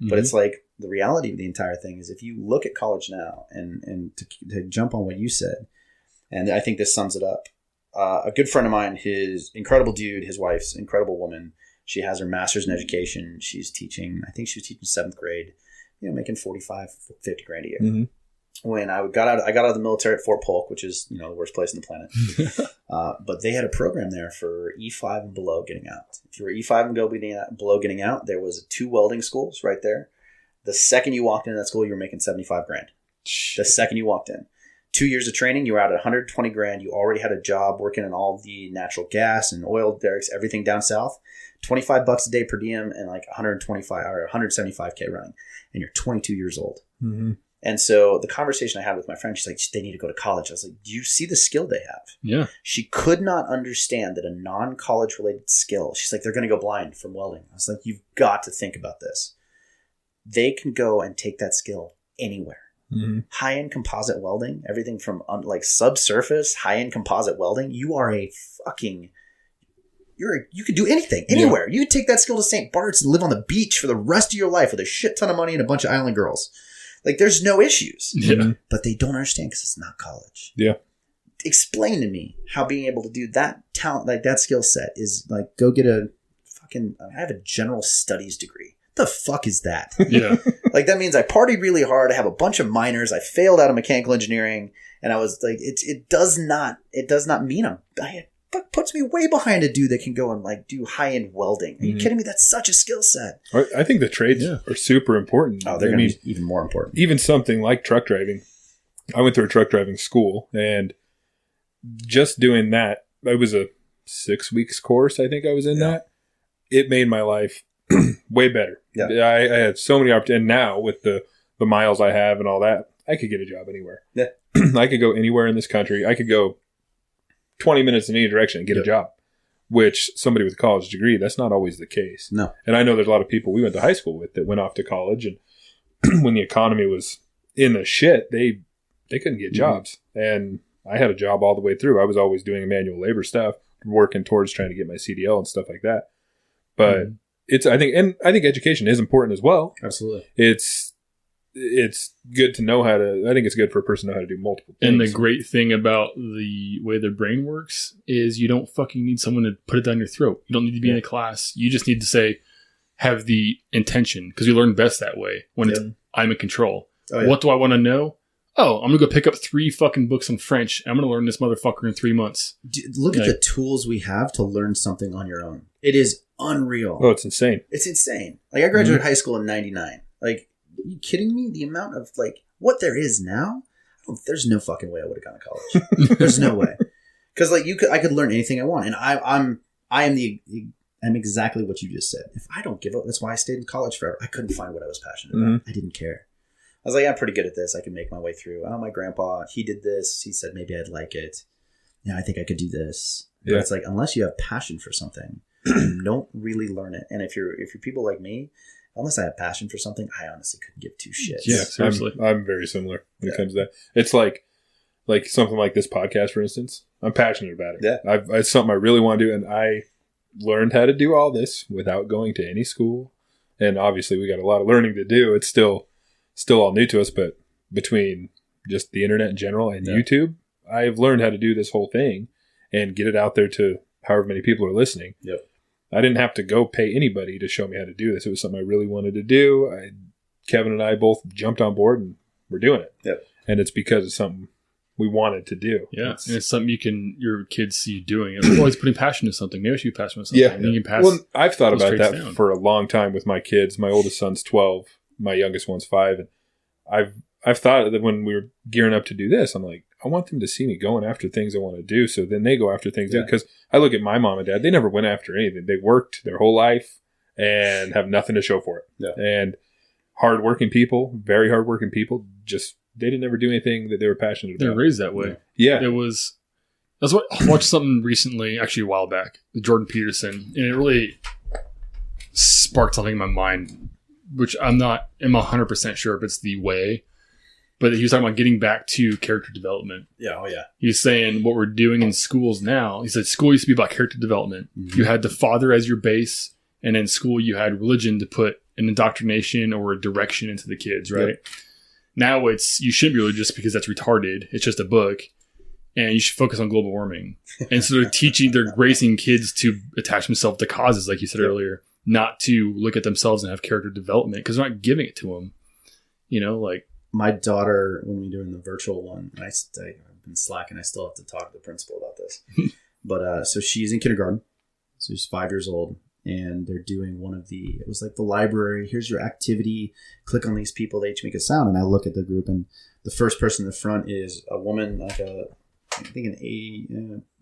But it's like, the reality of the entire thing is, if you look at college now, and to jump on what you said, and I think this sums it up. A good friend of mine, his incredible dude, his wife's incredible woman. She has her master's in education. She's teaching, I think she was teaching 7th grade, making 45, 50 grand a year. When I got out of the military at Fort Polk, which is, the worst place on the planet. But they had a program there for E5 and below getting out. If you were E5 and below getting out, there was 2 welding schools right there. The second you walked into that school, you were making 75 grand. The second you walked in. 2 years of training, you were out at 120 grand. You already had a job working in all the natural gas and oil derricks, everything down south. $25 a day per diem and like 125 or 175K running. And you're 22 years old. And so the conversation I had with my friend, she's like, they need to go to college. I was like, do you see the skill they have? Yeah. She could not understand that a non-college related skill, she's like, they're going to go blind from welding. I was like, you've got to think about this. They can go and take that skill anywhere. High-end composite welding, everything from like subsurface, high-end composite welding, you are a fucking... You could do anything, anywhere. You could take that skill to St. Bart's and live on the beach for the rest of your life with a shit ton of money and a bunch of island girls. Like, there's no issues. But they don't understand because it's not college. Explain to me how being able to do that talent, like that skill set, is like, go get a fucking... I have a general studies degree. The fuck is that? Like, that means I partied really hard. I have a bunch of minors. I failed out of mechanical engineering, and I was like, it does not mean it puts me way behind a dude that can go and like do high end welding. Are you kidding me? That's such a skill set. I think the trades are super important. Oh, they're going to be even more important. Even something like truck driving. I went through a truck driving school, and just doing that, it was a 6 weeks course. I think I was in that. It made my life way better. I had so many opportunities. And now with the miles I have and all that, I could get a job anywhere. I could go anywhere in this country. I could go 20 minutes in any direction and get a job, which somebody with a college degree, that's not always the case. No. And I know there's a lot of people we went to high school with that went off to college, and when the economy was in the shit, they couldn't get jobs. And I had a job all the way through. I was always doing manual labor stuff, working towards trying to get my CDL and stuff like that. But I think education is important as well. Absolutely. It's good to know I think it's good for a person to know how to do multiple things. And the great thing about the way their brain works is you don't fucking need someone to put it down your throat. You don't need to be in a class. You just need to have the intention, because you learn best that way when I'm in control. Oh, yeah. What do I want to know? Oh, I'm going to go pick up 3 fucking books on French. I'm going to learn this motherfucker in 3 months. Dude, look at the tools we have to learn something on your own. It is unreal. Oh, it's insane. It's insane. Like, I graduated high school in 99. Like, are you kidding me? The amount of, like, what there is now? There's no fucking way I would have gone to college. There's no way. Because, like, I could learn anything I want. And I'm exactly what you just said. If I don't give up, that's why I stayed in college forever. I couldn't find what I was passionate about. I didn't care. I was like, I'm pretty good at this. I can make my way through. Oh, my grandpa, he did this. He said maybe I'd like it. Yeah, I think I could do this. But it's like, unless you have passion for something, you don't really learn it. And if you're people like me, unless I have passion for something, I honestly couldn't give 2 shits. Yeah, seriously. I'm very similar when it comes to that. It's like something like this podcast, for instance. I'm passionate about it. Yeah. It's something I really want to do, and I learned how to do all this without going to any school. And obviously we got a lot of learning to do. It's still all new to us, but between just the internet in general and YouTube, I've learned how to do this whole thing and get it out there to however many people are listening. Yep. I didn't have to go pay anybody to show me how to do this. It was something I really wanted to do. Kevin and I both jumped on board and we're doing it. Yep. And it's because of something we wanted to do. Yeah. And it's something your kids see you doing. It's always putting passion into something. Maybe I should be passionate about something. Yeah. You can well, I've thought about that for a long time with my kids. My oldest son's 12. My youngest one's 5. And I've thought that when we were gearing up to do this, I'm like, I want them to see me going after things I want to do. So then they go after things. Because I look at my mom and dad, they never went after anything. They worked their whole life and have nothing to show for it. Yeah. And hardworking people, very hardworking people, just, they didn't ever do anything that they were passionate about. They're raised that way. Yeah. I watched something recently, actually a while back, with Jordan Peterson, and it really sparked something in my mind, which am 100% sure if it's the way. But he was talking about getting back to character development. Yeah, oh yeah. He's saying what we're doing in schools now. He said school used to be about character development. Mm-hmm. You had the father as your base, and in school you had religion to put an indoctrination or a direction into the kids, right? Yep. Now you shouldn't be religious because that's retarded. It's just a book. And you should focus on global warming. And so they're raising kids to attach themselves to causes, like you said earlier, not to look at themselves and have character development because they're not giving it to them. Like, my daughter, when we were doing the virtual one, and I've been slacking. I still have to talk to the principal about this. But so she's in kindergarten. So she's 5 years old. And they're doing it was like the library. Here's your activity. Click on these people. They each make a sound. And I look at the group, and the first person in the front is a woman, like a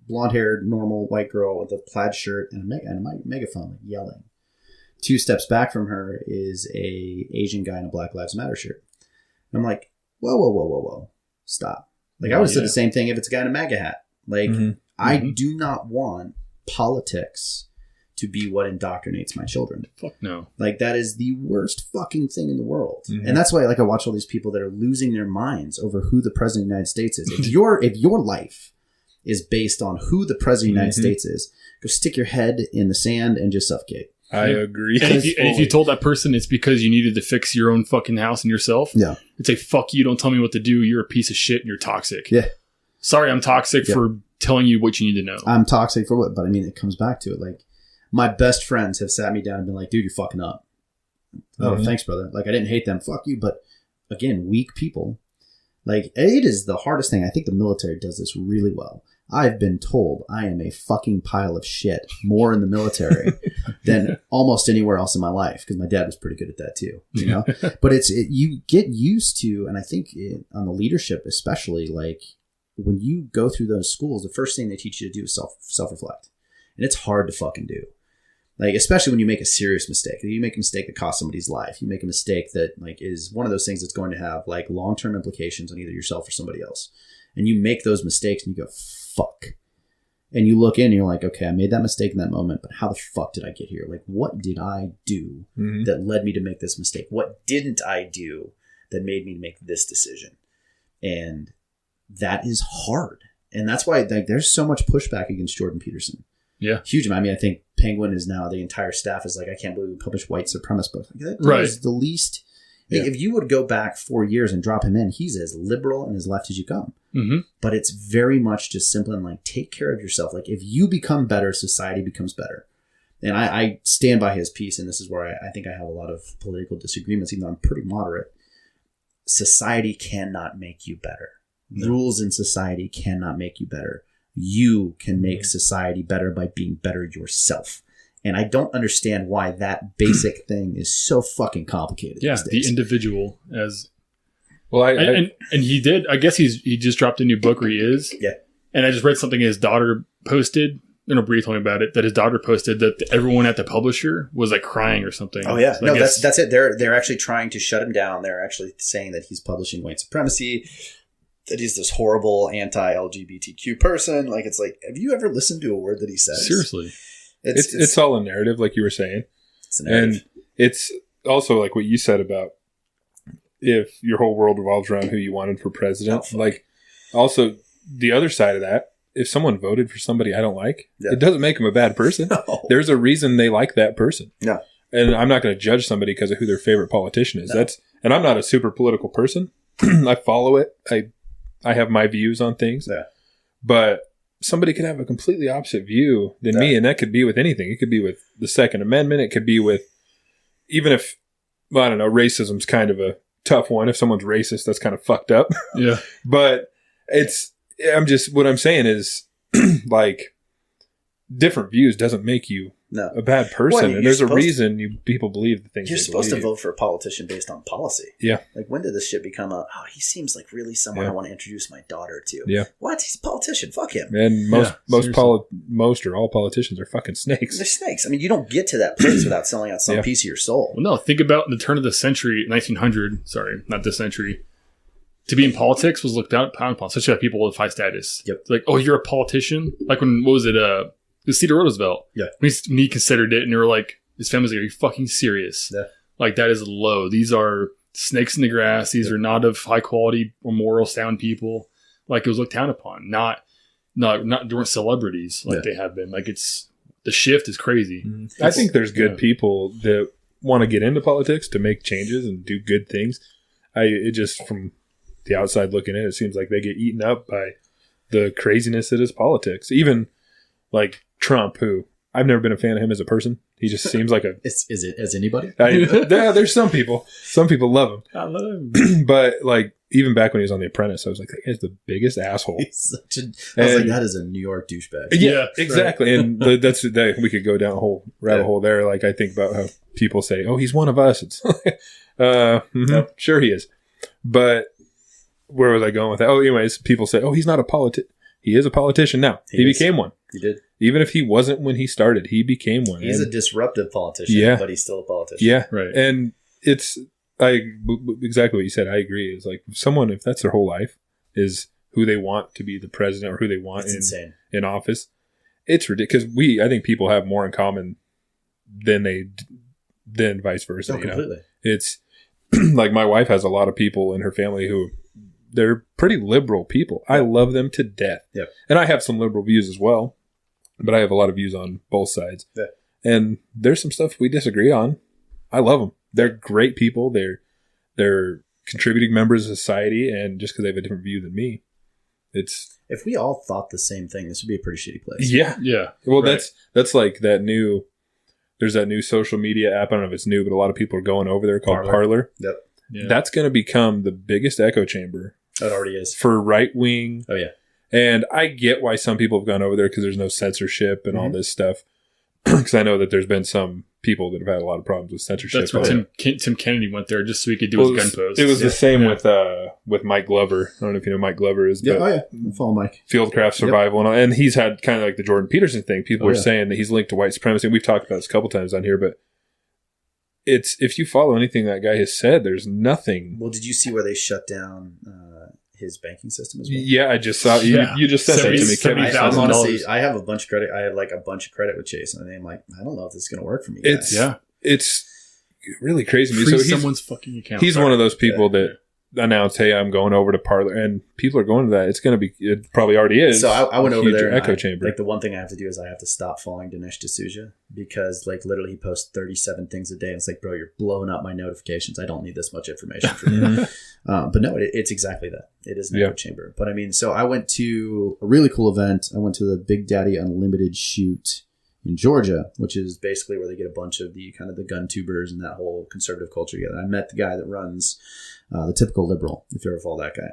blonde-haired, normal white girl with a plaid shirt and a megaphone, like yelling. 2 steps back from her is a Asian guy in a Black Lives Matter shirt. And I'm like, whoa, stop. Like, I would have said the same thing if it's a guy in a MAGA hat. Like, I do not want politics to be what indoctrinates my children. Fuck no. Like, that is the worst fucking thing in the world. Mm-hmm. And that's why, like, I watch all these people that are losing their minds over who the president of the United States is. If your life is based on who the president of the United States is, go stick your head in the sand and just suffocate. I agree. And if you told that person it's because you needed to fix your own fucking house and yourself, it's like, fuck you, don't tell me what to do. You're a piece of shit and you're toxic. Yeah. Sorry, I'm toxic for telling you what you need to know. I'm toxic for what? But I mean, it comes back to it. Like, my best friends have sat me down and been like, dude, you're fucking up. Oh, thanks, brother. Like, I didn't hate them. Fuck you. But again, weak people. Like, it is the hardest thing. I think the military does this really well. I've been told I am a fucking pile of shit more in the military than almost anywhere else in my life, because my dad was pretty good at that too, you know? But you get used to, and I think on the leadership especially, like, when you go through those schools, the first thing they teach you to do is self-reflect. And it's hard to fucking do. Like, especially when you make a serious mistake. You make a mistake that costs somebody's life. You make a mistake that, like, is one of those things that's going to have, like, long-term implications on either yourself or somebody else. And you make those mistakes and you go, fuck. And you look in and you're like, okay, I made that mistake in that moment, but how the fuck did I get here? Like, what did I do that led me to make this mistake? What didn't I do that made me make this decision. And that is hard. And that's why there's so much pushback against Jordan Peterson. Yeah. Huge amount. I mean, I think Penguin is now, the entire staff is like, I can't believe we published white supremacist books. Like, that Right. is the least. If you would go back 4 years and drop him in, he's as liberal and as left as you come. Mm-hmm. But it's very much just simple and like, take care of yourself. Like, if you become better, society becomes better. And I stand by his piece, and this is where I think I have a lot of political disagreements, even though I'm pretty moderate. Society cannot make you better. No. Rules in society cannot make you better. You can make society better by being better yourself. And I don't understand why that basic thing is so fucking complicated. Yeah, these days. the individual as Well, and he did. I guess he just dropped a new book where he is. Yeah. And I just read something his daughter posted. I don't know, Bree told me about it. That his daughter posted that everyone at the publisher was like crying or something. Oh yeah, So no, that's it. They're actually trying to shut him down. They're actually saying that he's publishing white supremacy, that he's this horrible anti-LGBTQ person. Like, it's like, have you ever listened to a word that he says? Seriously, it's all a narrative, like you were saying. It's a narrative. And it's also like what you said about if your whole world revolves around who you wanted for president. Like, also the other side of that, if someone voted for somebody I don't like, it doesn't make them a bad person. No. There's a reason they like that person. No. And I'm not going to judge somebody because of who their favorite politician is. No. And I'm not a super political person. I follow it. I have my views on things. Yeah. But somebody could have a completely opposite view than me, and that could be with anything. It could be with the Second Amendment. It could be with, even if, well, I don't know, racism's kind of a tough one. If someone's racist, that's kind of fucked up. Yeah. But what I'm saying is, like, different views doesn't make you a bad person. Well, and there's a reason people believe the things you're they supposed believe. to vote for a politician based on policy. Yeah. Like, when did this shit become he seems like really someone I want to introduce my daughter to? Yeah. What? He's a politician. Fuck him. And most or all politicians are fucking snakes. They're snakes. I mean, you don't get to that place without selling out some piece of your soul. Well, no, think about the turn of the century, 1900. Sorry, not this century. To be in politics was looked down upon, especially by people with high status. Yep. Like, oh, you're a politician? Like when, what was it? It was Theodore Roosevelt. Yeah. When he considered it, and they were like, his family's like, are you fucking serious? Yeah. Like, that is low. These are snakes in the grass. These are not of high quality or moral sound people. Like, it was looked down upon. Not during celebrities like they have been. Like, the shift is crazy. Mm-hmm. I think there's good people that want to get into politics to make changes and do good things. It just, from the outside looking in, it seems like they get eaten up by the craziness that is politics. Even like Trump, who I've never been a fan of him as a person. He just seems like is it as anybody? There's some people love him. I love him. But like, even back when he was on The Apprentice, I was like, that guy's the biggest asshole. I was like, that is a New York douchebag. Yeah, exactly. Right. And we could go down a whole rabbit hole there. Like, I think about how people say, oh, he's one of us. It's sure he is. But where was I going with that? Oh, anyways, people say, oh, he's not a politician. He is a politician now. He became one. He did. Even if he wasn't when he started, he became one. He's a disruptive politician, but he's still a politician. Yeah. Right. And exactly what you said. I agree. It's like if that's their whole life, is who they want to be the president or who they want in office. It's ridiculous. I think people have more in common than vice versa. Oh, completely. It's like, my wife has a lot of people in her family who they're pretty liberal people. I love them to death. Yeah. And I have some liberal views as well, but I have a lot of views on both sides. Yeah. And there's some stuff we disagree on. I love them. They're great people. They're contributing members of society, and just because they have a different view than me, if we all thought the same thing, this would be a pretty shitty place. Yeah. Yeah. Well, right. That's like there's that new social media app. I don't know if it's new, but a lot of people are going over there called Parler. Yep. Yeah. That's going to become the biggest echo chamber. It already is. For right wing. Oh, yeah. And I get why some people have gone over there because there's no censorship and all this stuff. Because I know that there's been some people that have had a lot of problems with censorship. That's where Tim Kennedy went there just so he could do his gun post. It was the same with Mike Glover. I don't know if you know who Mike Glover is. Yeah, I follow Mike. Fieldcraft Survival. And he's had kind of like the Jordan Peterson thing. People are saying that he's linked to white supremacy. And we've talked about this a couple times on here, but if you follow anything that guy has said, there's nothing. Well, did you see where they shut down his banking system as well? Yeah, I just saw. You just sent that to me, Kevin. Honestly, I have a bunch of credit. I have like a bunch of credit with Chase, and I'm like, I don't know if this is going to work for me. It's really crazy to me. Freeze So someone's fucking account. He's one of those people that announced, "Hey, I'm going over to Parler," and people are going to that. It's going to be. It probably already is. So I went over there. Echo chamber. Like the one thing I have to do is I have to stop following Dinesh D'Souza because like literally he posts 37 things a day. And it's like, bro, you're blowing up my notifications. I don't need this much information from you. But no, it's exactly that. It is an echo chamber. But I mean, so I went to a really cool event. I went to the Big Daddy Unlimited shoot in Georgia, which is basically where they get a bunch of the kind of the gun tubers and that whole conservative culture together. I met the guy that runs the Typical Liberal, if you ever follow that guy.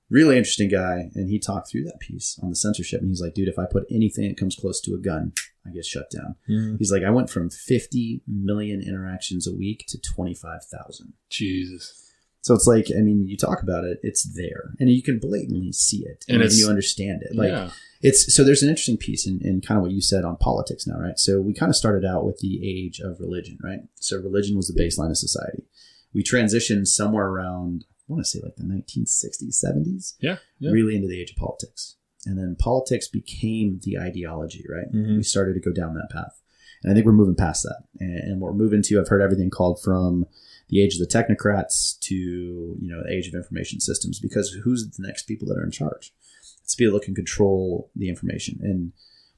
Really interesting guy. And he talked through that piece on the censorship. And he's like, dude, if I put anything that comes close to a gun, I get shut down. He's like, I went from 50 million interactions a week to 25,000. Jesus. So it's like, I mean, you talk about it, it's there. And you can blatantly see it. And you understand it. Like, so there's an interesting piece in kind of what you said on politics now, right? So we kind of started out with the age of religion, right? So religion was the baseline of society. We transitioned somewhere around, I want to say like the 1960s, 70s, really into the age of politics. And then politics became the ideology, right? We started to go down that path. And I think we're moving past that. And what we're moving to, I've heard everything called from the age of the technocrats to, you know, the age of information systems, because who's the next people that are in charge? It's people that can control the information. And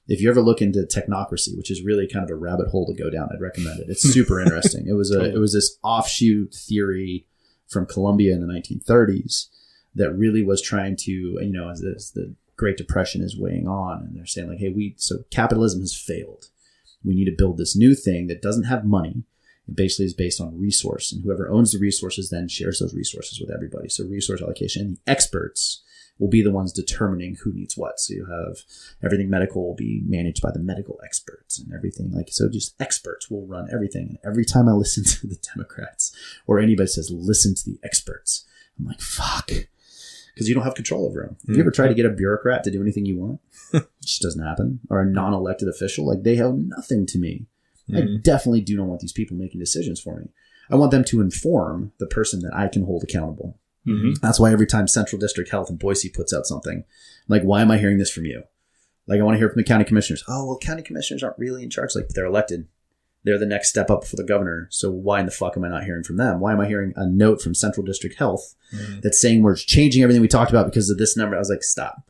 if you ever look into technocracy, which is really kind of a rabbit hole to go down, I'd recommend it. It's super interesting. It was this offshoot theory from Colombia in the 1930s that really was trying to, you know, as the Great Depression is weighing on, and they're saying like, hey, so capitalism has failed. We need to build this new thing that doesn't have money. It basically is based on resource, and whoever owns the resources then shares those resources with everybody. So resource allocation, and the experts will be the ones determining who needs what. So you have everything medical will be managed by the medical experts and everything. Like, so just experts will run everything. And every time I listen to the Democrats or anybody says, listen to the experts, I'm like, fuck. Because you don't have control over them. Have you ever tried to get a bureaucrat to do anything you want? It just doesn't happen. Or a non-elected official. Like, they owe nothing to me. I definitely do not want these people making decisions for me. I want them to inform the person that I can hold accountable. That's why every time Central District Health in Boise puts out something, I'm like, why am I hearing this from you? Like, I want to hear from the county commissioners. Oh, well, county commissioners aren't really in charge. Like, they're elected. They're the next step up for the governor. So why in the fuck am I not hearing from them? Why am I hearing a note from Central District Health that's saying we're changing everything we talked about because of this number? I was like, stop.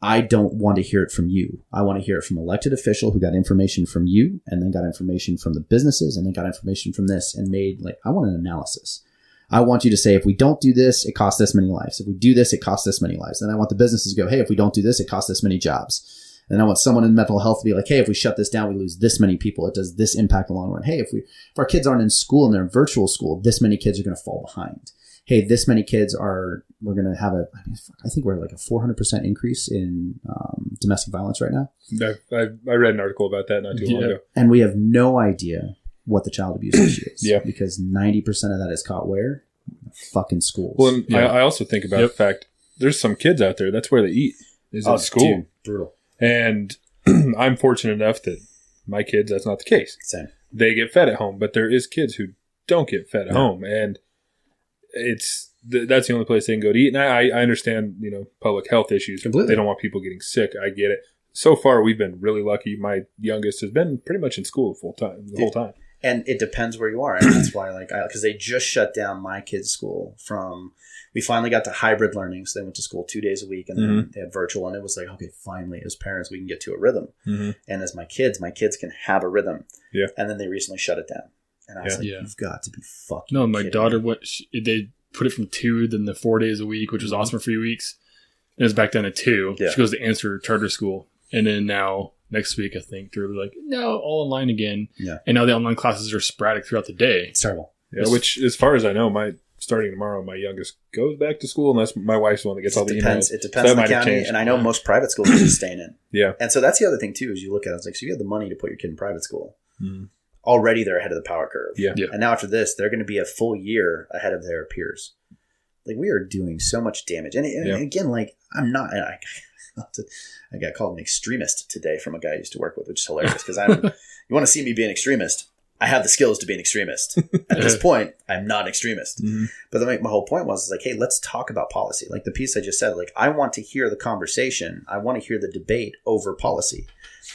I don't want to hear it from you. I want to hear it from an elected official who got information from you and then got information from the businesses and then got information from this and made, like, I want an analysis. I want you to say, if we don't do this, it costs this many lives. If we do this, it costs this many lives. And I want the businesses to go, hey, if we don't do this, it costs this many jobs. And I want someone in mental health to be like, hey, if we shut this down, we lose this many people. It does this impact in the long run. Hey, if our kids aren't in school and they're in virtual school, this many kids are going to fall behind. Hey, this many kids we're going to have I think we're like a 400% increase in domestic violence right now. I read an article about that not too long ago. And we have no idea what the child abuse issue is. Yeah. Because 90% of that is caught where? Fucking schools. Well, and I also think about the fact there's some kids out there, that's where they eat, is in school. Dude, brutal. And I'm fortunate enough that my kids, that's not the case. Same. They get fed at home, but there is kids who don't get fed at home. And that's the only place they can go to eat. And I understand, you know, public health issues. Completely. They don't want people getting sick. I get it. So far, we've been really lucky. My youngest has been pretty much in school the whole time. And it depends where you are. And that's why, like, because they just shut down my kids' school we finally got to hybrid learning. So they went to school 2 days a week and then they had virtual. And it was like, okay, finally, as parents, we can get to a rhythm. And as my kids can have a rhythm. Yeah. And then they recently shut it down. And I was like, you've got to be fucking No, my kidding daughter me. They put it from 2, then the 4 days a week, which was awesome for 3 weeks. And it's back down to 2. Yeah. She goes to Answer charter school. And then now, next week, I think they're like, no, all online again. Yeah. And now the online classes are sporadic throughout the day. It's terrible. Yeah, which, as far as I know, starting tomorrow, my youngest goes back to school unless my wife's the one that gets all the emails. It depends on the county. And I know most private schools are just staying in. Yeah. And so that's the other thing, too, is you look at it, it's like, so you have the money to put your kid in private school. Already they're ahead of the power curve. Yeah. And now after this, they're going to be a full year ahead of their peers. Like, we are doing so much damage. And again, like, I'm not... I got called an extremist today from a guy I used to work with, which is hilarious because you want to see me be an extremist. I have the skills to be an extremist. At this point, I'm not an extremist. But my whole point was like, hey, let's talk about policy. Like the piece I just said, like, I want to hear the conversation. I want to hear the debate over policy.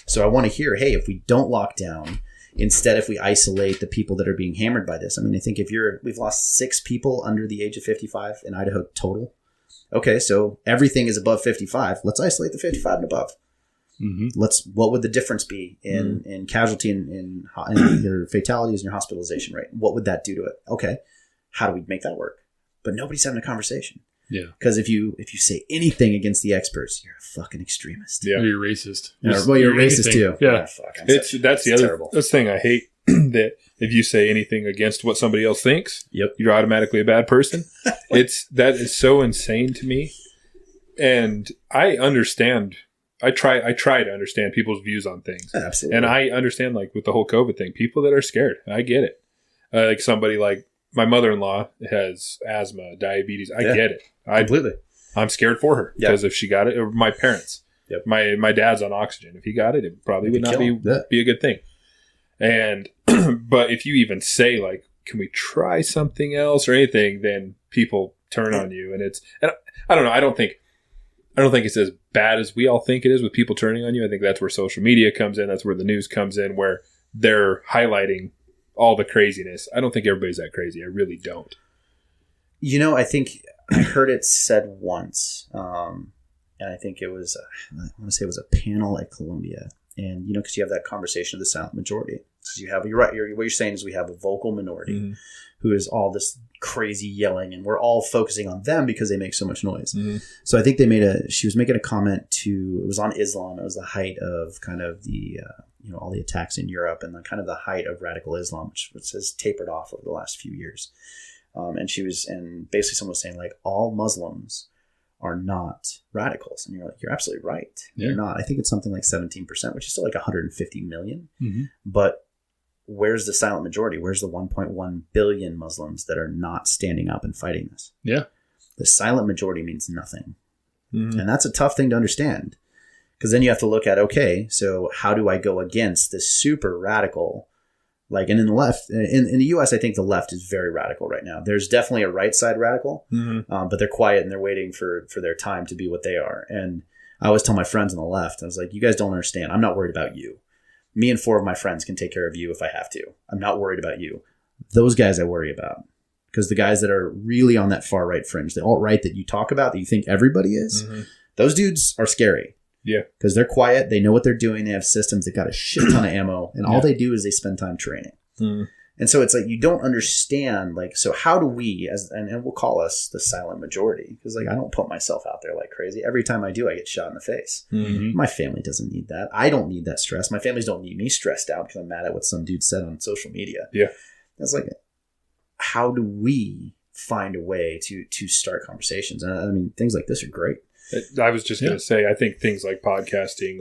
So I want to hear, hey, if we don't lock down, Instead, if we isolate the people that are being hammered by this, I mean, I think we've lost 6 people under the age of 55 in Idaho total. Okay, so everything is above 55. Let's isolate the 55 and above. Mm-hmm. What would the difference be in casualty in your fatalities and your hospitalization rate? What would that do to it? Okay, how do we make that work? But nobody's having a conversation. Yeah, because if you say anything against the experts, you're a fucking extremist. Yeah, you're racist. Well, you're racist too. Yeah, that's the other thing I hate. That if you say anything against what somebody else thinks, you're automatically a bad person. That is so insane to me, and I understand. I try to understand people's views on things. Absolutely, and I understand like with the whole COVID thing, people that are scared. I get it. Like somebody like my mother-in-law has asthma, diabetes. I get it. Completely. I'm scared for her because if she got it, or my parents, my dad's on oxygen. If he got it, it probably would not be a good thing. And but if you even say like, "Can we try something else or anything?" then people turn on you, and I don't know. I don't think it's as bad as we all think it is with people turning on you. I think that's where social media comes in. That's where the news comes in, where they're highlighting all the craziness. I don't think everybody's that crazy. I really don't. I think I heard it said once, and I think it was, I want to say it was a panel at Columbia. And, because you have that conversation of the silent majority. So you're right. What you're saying is we have a vocal minority who is all this crazy yelling, and we're all focusing on them because they make so much noise. Mm-hmm. So I think she was making a comment it was on Islam. It was the height of kind of the, all the attacks in Europe and kind of the height of radical Islam, which has tapered off over the last few years. And basically someone was saying like all Muslims are not radicals. And you're like, you're absolutely right. Yeah. They're not. I think it's something like 17%, which is still like 150 million. Mm-hmm. But where's the silent majority? Where's the 1.1 billion Muslims that are not standing up and fighting this? Yeah. The silent majority means nothing. Mm-hmm. And that's a tough thing to understand. Because then you have to look at, okay, so how do I go against this super radical? Like, and in the left, in the U.S., I think the left is very radical right now. There's definitely a right side radical, but they're quiet and they're waiting for their time to be what they are. And I always tell my friends on the left, I was like, you guys don't understand. I'm not worried about you. Me and 4 of my friends can take care of you if I have to. I'm not worried about you. Those guys I worry about. Because the guys that are really on that far right fringe, the alt-right that you talk about, that you think everybody is, those dudes are scary. Yeah. Because they're quiet. They know what they're doing. They have systems. They've got a shit ton of ammo. And all they do is they spend time training. Mm. And so it's like you don't understand. Like, so how do we, and we'll call us the silent majority. Because like I don't put myself out there like crazy. Every time I do, I get shot in the face. Mm-hmm. My family doesn't need that. I don't need that stress. My families don't need me stressed out because I'm mad at what some dude said on social media. Yeah. That's like, how do we find a way to start conversations? And I mean, things like this are great. I was just going to say, I think things like podcasting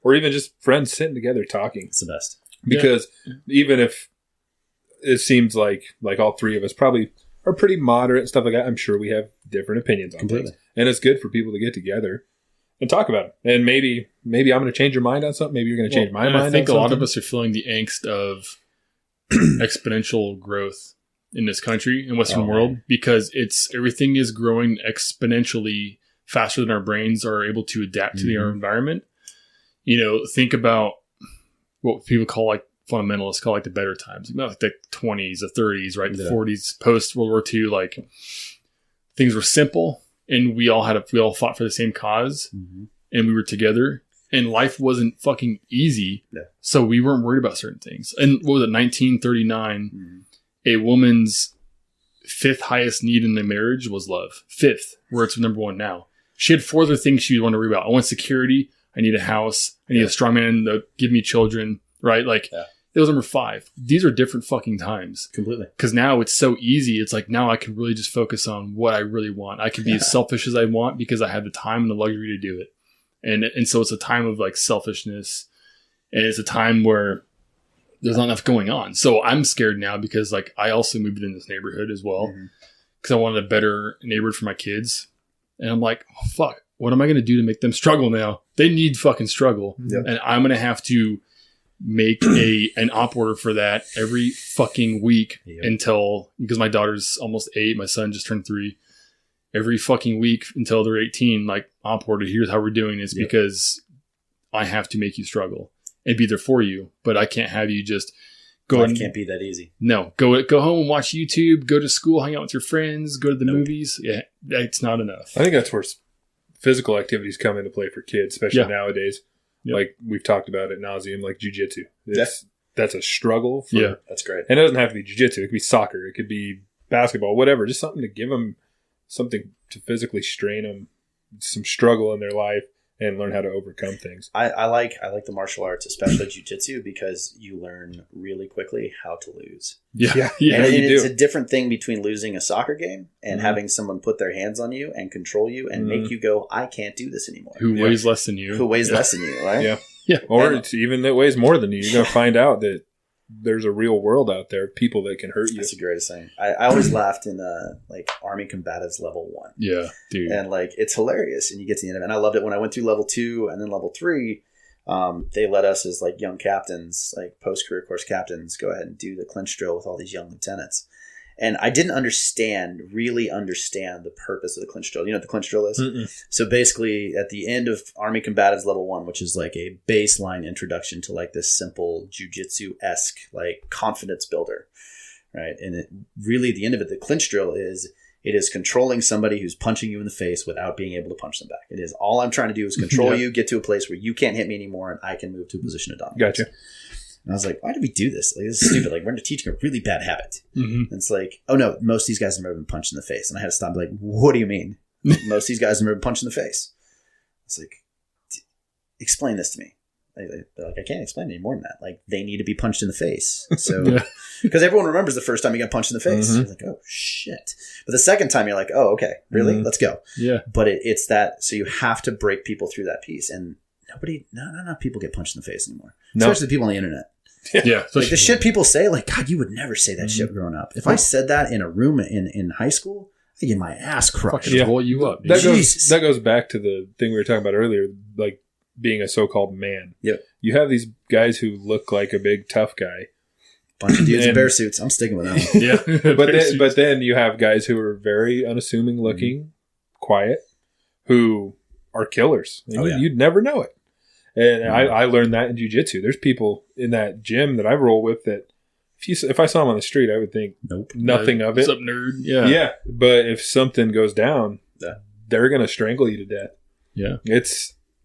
or even just friends sitting together talking. It's the best. Because even if it seems like all 3 of us probably are pretty moderate and stuff like that, I'm sure we have different opinions on things. And it's good for people to get together and talk about it. And maybe I'm going to change your mind on something. Maybe you're going to change my mind on something. I think a lot of us are feeling the angst of exponential growth in this country and Western world because everything is growing exponentially faster than our brains are able to adapt to our environment. Think about what people call like fundamentalists call like the better times, like the 20s, the 30s, right? The 40s, post World War II, like things were simple and we all fought for the same cause and we were together and life wasn't fucking easy. Yeah. So we weren't worried about certain things. And what was it? 1939, a woman's 5th highest need in the marriage was love. 5th, where it's number 1 now. She had 4 other things she wanted to worry about. I want security. I need a house. I need a strong man to give me children. Right? Like, it was number 5. These are different fucking times. Completely. Because now it's so easy. It's like now I can really just focus on what I really want. I can be as selfish as I want because I have the time and the luxury to do it. And so it's a time of like selfishness. And it's a time where there's not enough going on. So I'm scared now because like I also moved in this neighborhood as well. Because I wanted a better neighborhood for my kids. And I'm like, oh, fuck, what am I going to do to make them struggle now? They need fucking struggle. Yep. And I'm going to have to make an op order for that every fucking week because my daughter's almost 8. My son just turned 3. Every fucking week until they're 18, like op order, here's how we're doing this because I have to make you struggle. and be there for you. But I can't have you just go. Life can't be that easy. No, go home and watch YouTube. Go to school, hang out with your friends. Go to the movies. Yeah, it's not enough. I think that's where physical activities come into play for kids, especially nowadays. Yeah. Like we've talked about ad nauseum, like jiu-jitsu. That's a struggle. That's great. And it doesn't have to be jiu-jitsu. It could be soccer. It could be basketball, whatever. Just something to give them something to physically strain them, some struggle in their life, and learn how to overcome things. I like the martial arts, especially jiu-jitsu, because you learn really quickly how to lose. Yeah. And it's a different thing between losing a soccer game and having someone put their hands on you and control you and make you go, I can't do this anymore. Who weighs less than you. Less than you, right? Yeah. Or it's even that weighs more than you. You're going to find out that there's a real world out there of people that can hurt you. That's the greatest thing. I always laughed in like Army Combatives level 1. Yeah, dude. And like it's hilarious, and you get to the end of it. And I loved it when I went through level 2 and then level 3. They let us as like young captains, like post career course captains, go ahead and do the clinch drill with all these young lieutenants. And I didn't really understand the purpose of the clinch drill. You know what the clinch drill is? Mm-mm. So basically, at the end of Army Combatives Level 1, which is like a baseline introduction to like this simple jiu-jitsu-esque like confidence builder, right? And it really, the end of it, the clinch drill is controlling somebody who's punching you in the face without being able to punch them back. It is all I'm trying to do is control you, get to a place where you can't hit me anymore, and I can move to a position of dominance. Gotcha. And I was like, why did we do this? Like, this is stupid. Like, we're teaching a really bad habit. Mm-hmm. And it's like, oh no, most of these guys have never been punched in the face. And I had to stop and be like, what do you mean? Most of these guys have never been punched in the face. It's like, explain this to me. They're like, I can't explain any more than that. Like, they need to be punched in the face. So, because everyone remembers the first time you got punched in the face. You're like, oh shit. But the second time you're like, oh, okay, really? Let's go. Yeah. But it's that, so you have to break people through that piece. And not enough people get punched in the face anymore. Especially the people on the internet. Yeah. Like the shit people say, like, God, you would never say that shit growing up. If I said that in a room in high school, I'd get my ass crushed. Fucking roll you up. That goes back to the thing we were talking about earlier, like being a so-called man. Yep. You have these guys who look like a big tough guy. Bunch of dudes in bear suits. I'm sticking with that one. Yeah. But then you have guys who are very unassuming looking, quiet, who are killers. You'd never know it. And I learned that in jiu-jitsu. There's people in that gym that I roll with that if I saw them on the street, I would think nothing of it. What's up, nerd? Yeah. Yeah. But if something goes down, they're going to strangle you to death. Yeah.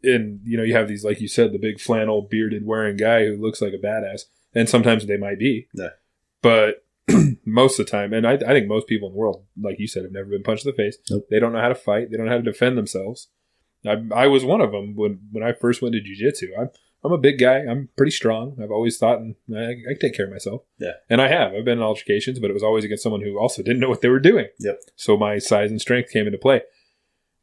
You have these, like you said, the big flannel bearded wearing guy who looks like a badass. And sometimes they might be. Yeah. But most of the time, and I think most people in the world, like you said, have never been punched in the face. Nope. They don't know how to fight. They don't know how to defend themselves. I was one of them when I first went to jiu-jitsu. I'm a big guy. I'm pretty strong. I've always thought I can take care of myself. Yeah. And I have. I've been in altercations, but it was always against someone who also didn't know what they were doing. Yep. So my size and strength came into play.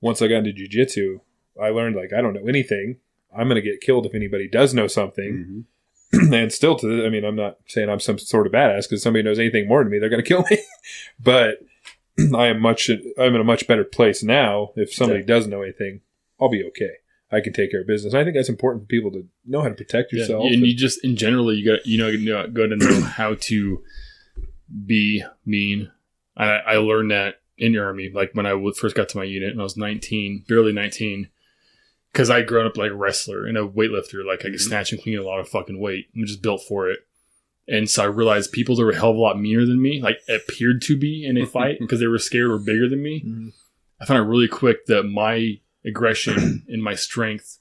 Once I got into jiu-jitsu, I learned, like, I don't know anything. I'm going to get killed if anybody does know something. Mm-hmm. And still I'm not saying I'm some sort of badass because somebody knows anything more than me, they're going to kill me. But I'm in a much better place now. If somebody does know anything, I'll be okay. I can take care of business. And I think that's important for people to know how to protect yourself. And you just, in general, you got to know how to be mean. I learned that in the Army, like when I first got to my unit and I was 19, barely 19, because I grown up like a wrestler and a weightlifter. Like I could snatch and clean a lot of fucking weight. I'm just built for it. And so I realized people that were a hell of a lot meaner than me, like appeared to be in a fight because they were scared or bigger than me. Mm-hmm. I found out really quick that my aggression and my strength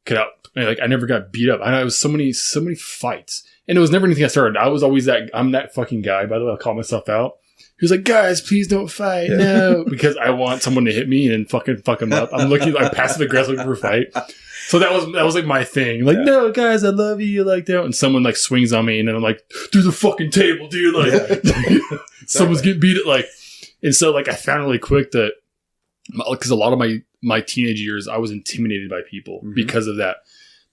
I never got beat up. I was so many fights, and it was never anything I started. I was always I'm that fucking guy, by the way. I'll call myself out. He was like, guys, please don't fight. No, because I want someone to hit me and fucking fuck him up. I'm looking like passive aggressive for a fight. So that was like my thing. Like, no, guys, I love you like that. And someone like swings on me and then I'm like, through the fucking table, dude. Like someone's getting beat at like, and so like I found really quick that because a lot of my teenage years, I was intimidated by people because of that.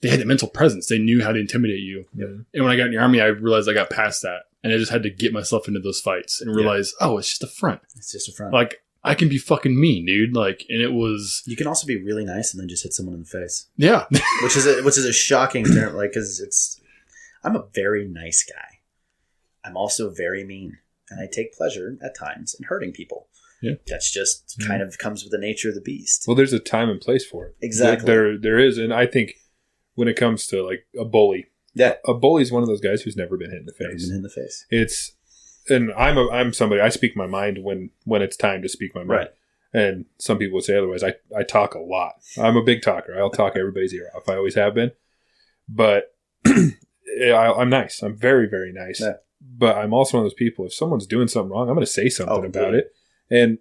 They had a mental presence. They knew how to intimidate you. Yep. And when I got in the Army, I realized I got past that. And I just had to get myself into those fights and realize, it's just a front. It's just a front. Like, I can be fucking mean, dude. Like, and it was... You can also be really nice and then just hit someone in the face. Yeah. which is a shocking term, like, because I'm a very nice guy. I'm also very mean. And I take pleasure at times in hurting people. Yeah. That's just kind of comes with the nature of the beast. Well, there's a time and place for it. Exactly. There is, and I think when it comes to like a bully. Yeah. A bully is one of those guys who's never been hit in the face. Been in the face. And I'm somebody, I speak my mind when it's time to speak my mind. Right. And some people would say otherwise. I talk a lot. I'm a big talker. I'll talk everybody's ear off. I always have been. But I'm nice. I'm very, very nice. Yeah. But I'm also one of those people, if someone's doing something wrong, I'm going to say something about it. And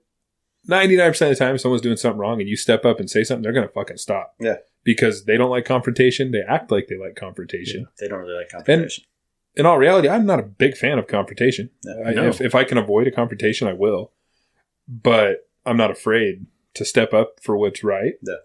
99% of the time, if someone's doing something wrong and you step up and say something, they're going to fucking stop. Yeah. Because they don't like confrontation. They act like they like confrontation. Yeah, they don't really like confrontation. And in all reality, I'm not a big fan of confrontation. No. If I can avoid a confrontation, I will. But I'm not afraid to step up for what's right. Yeah.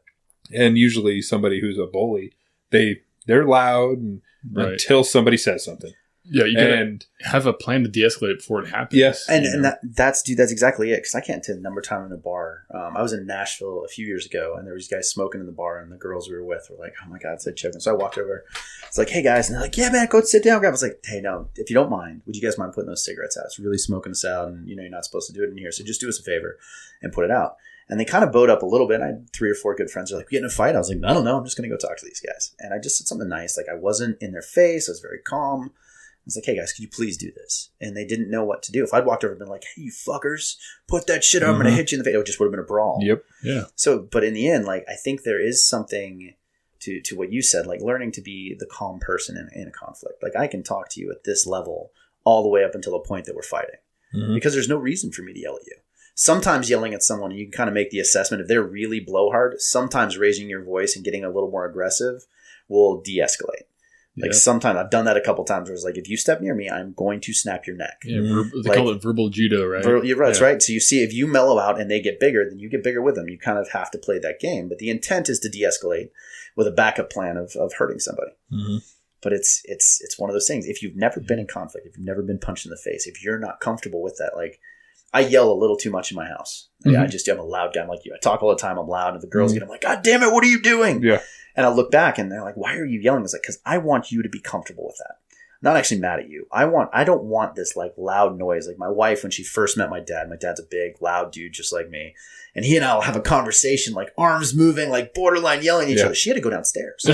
And usually somebody who's a bully, they're loud until somebody says something. Yeah, you gotta have a plan to de-escalate before it happens. Yes. And that's exactly it. Because I can't tell the number of time in a bar. I was in Nashville a few years ago, and there was guys smoking in the bar, and the girls we were with were like, "Oh my god, it's like choking." So I walked over. It's like, "Hey guys," and they're like, "Yeah, man, go sit down." I was like, "Hey, no, if you don't mind, would you guys mind putting those cigarettes out? It's really smoking us out, and you're not supposed to do it in here. So just do us a favor and put it out." And they kind of bowed up a little bit. I had 3 or 4 good friends. They're like, "We get in a fight?" I was like, "I don't know. I'm just going to go talk to these guys." And I just said something nice. Like, I wasn't in their face. I was very calm. I was like, "Hey guys, could you please do this?" And they didn't know what to do. If I'd walked over and been like, "Hey, you fuckers, put that shit up, I'm going to hit you in the face," it just would have been a brawl. Yep. Yeah. So, but in the end, like, I think there is something to what you said, like learning to be the calm person in a conflict. Like, I can talk to you at this level all the way up until the point that we're fighting because there's no reason for me to yell at you. Sometimes yelling at someone, you can kind of make the assessment if they're really blowhard. Sometimes raising your voice and getting a little more aggressive will de-escalate. Like sometimes I've done that a couple times where it's like, if you step near me, I'm going to snap your neck. Yeah, they call it verbal judo, right? You're right, that's right. So you see, if you mellow out and they get bigger, then you get bigger with them. You kind of have to play that game. But the intent is to de-escalate with a backup plan of hurting somebody. Mm-hmm. But it's one of those things. If you've never been in conflict, if you've never been punched in the face, if you're not comfortable with that, like I yell a little too much in my house. Like, I'm a loud guy. I'm like you. I talk all the time. I'm loud. And the girls get, I'm like, "God damn it, what are you doing?" Yeah. And I look back and they're like, "Why are you yelling?" It's like, because I want you to be comfortable with that. I'm not actually mad at you. I don't want this like loud noise. Like my wife, when she first met my dad's a big, loud dude just like me. And he and I will have a conversation, like arms moving, like borderline yelling at each other. She had to go downstairs.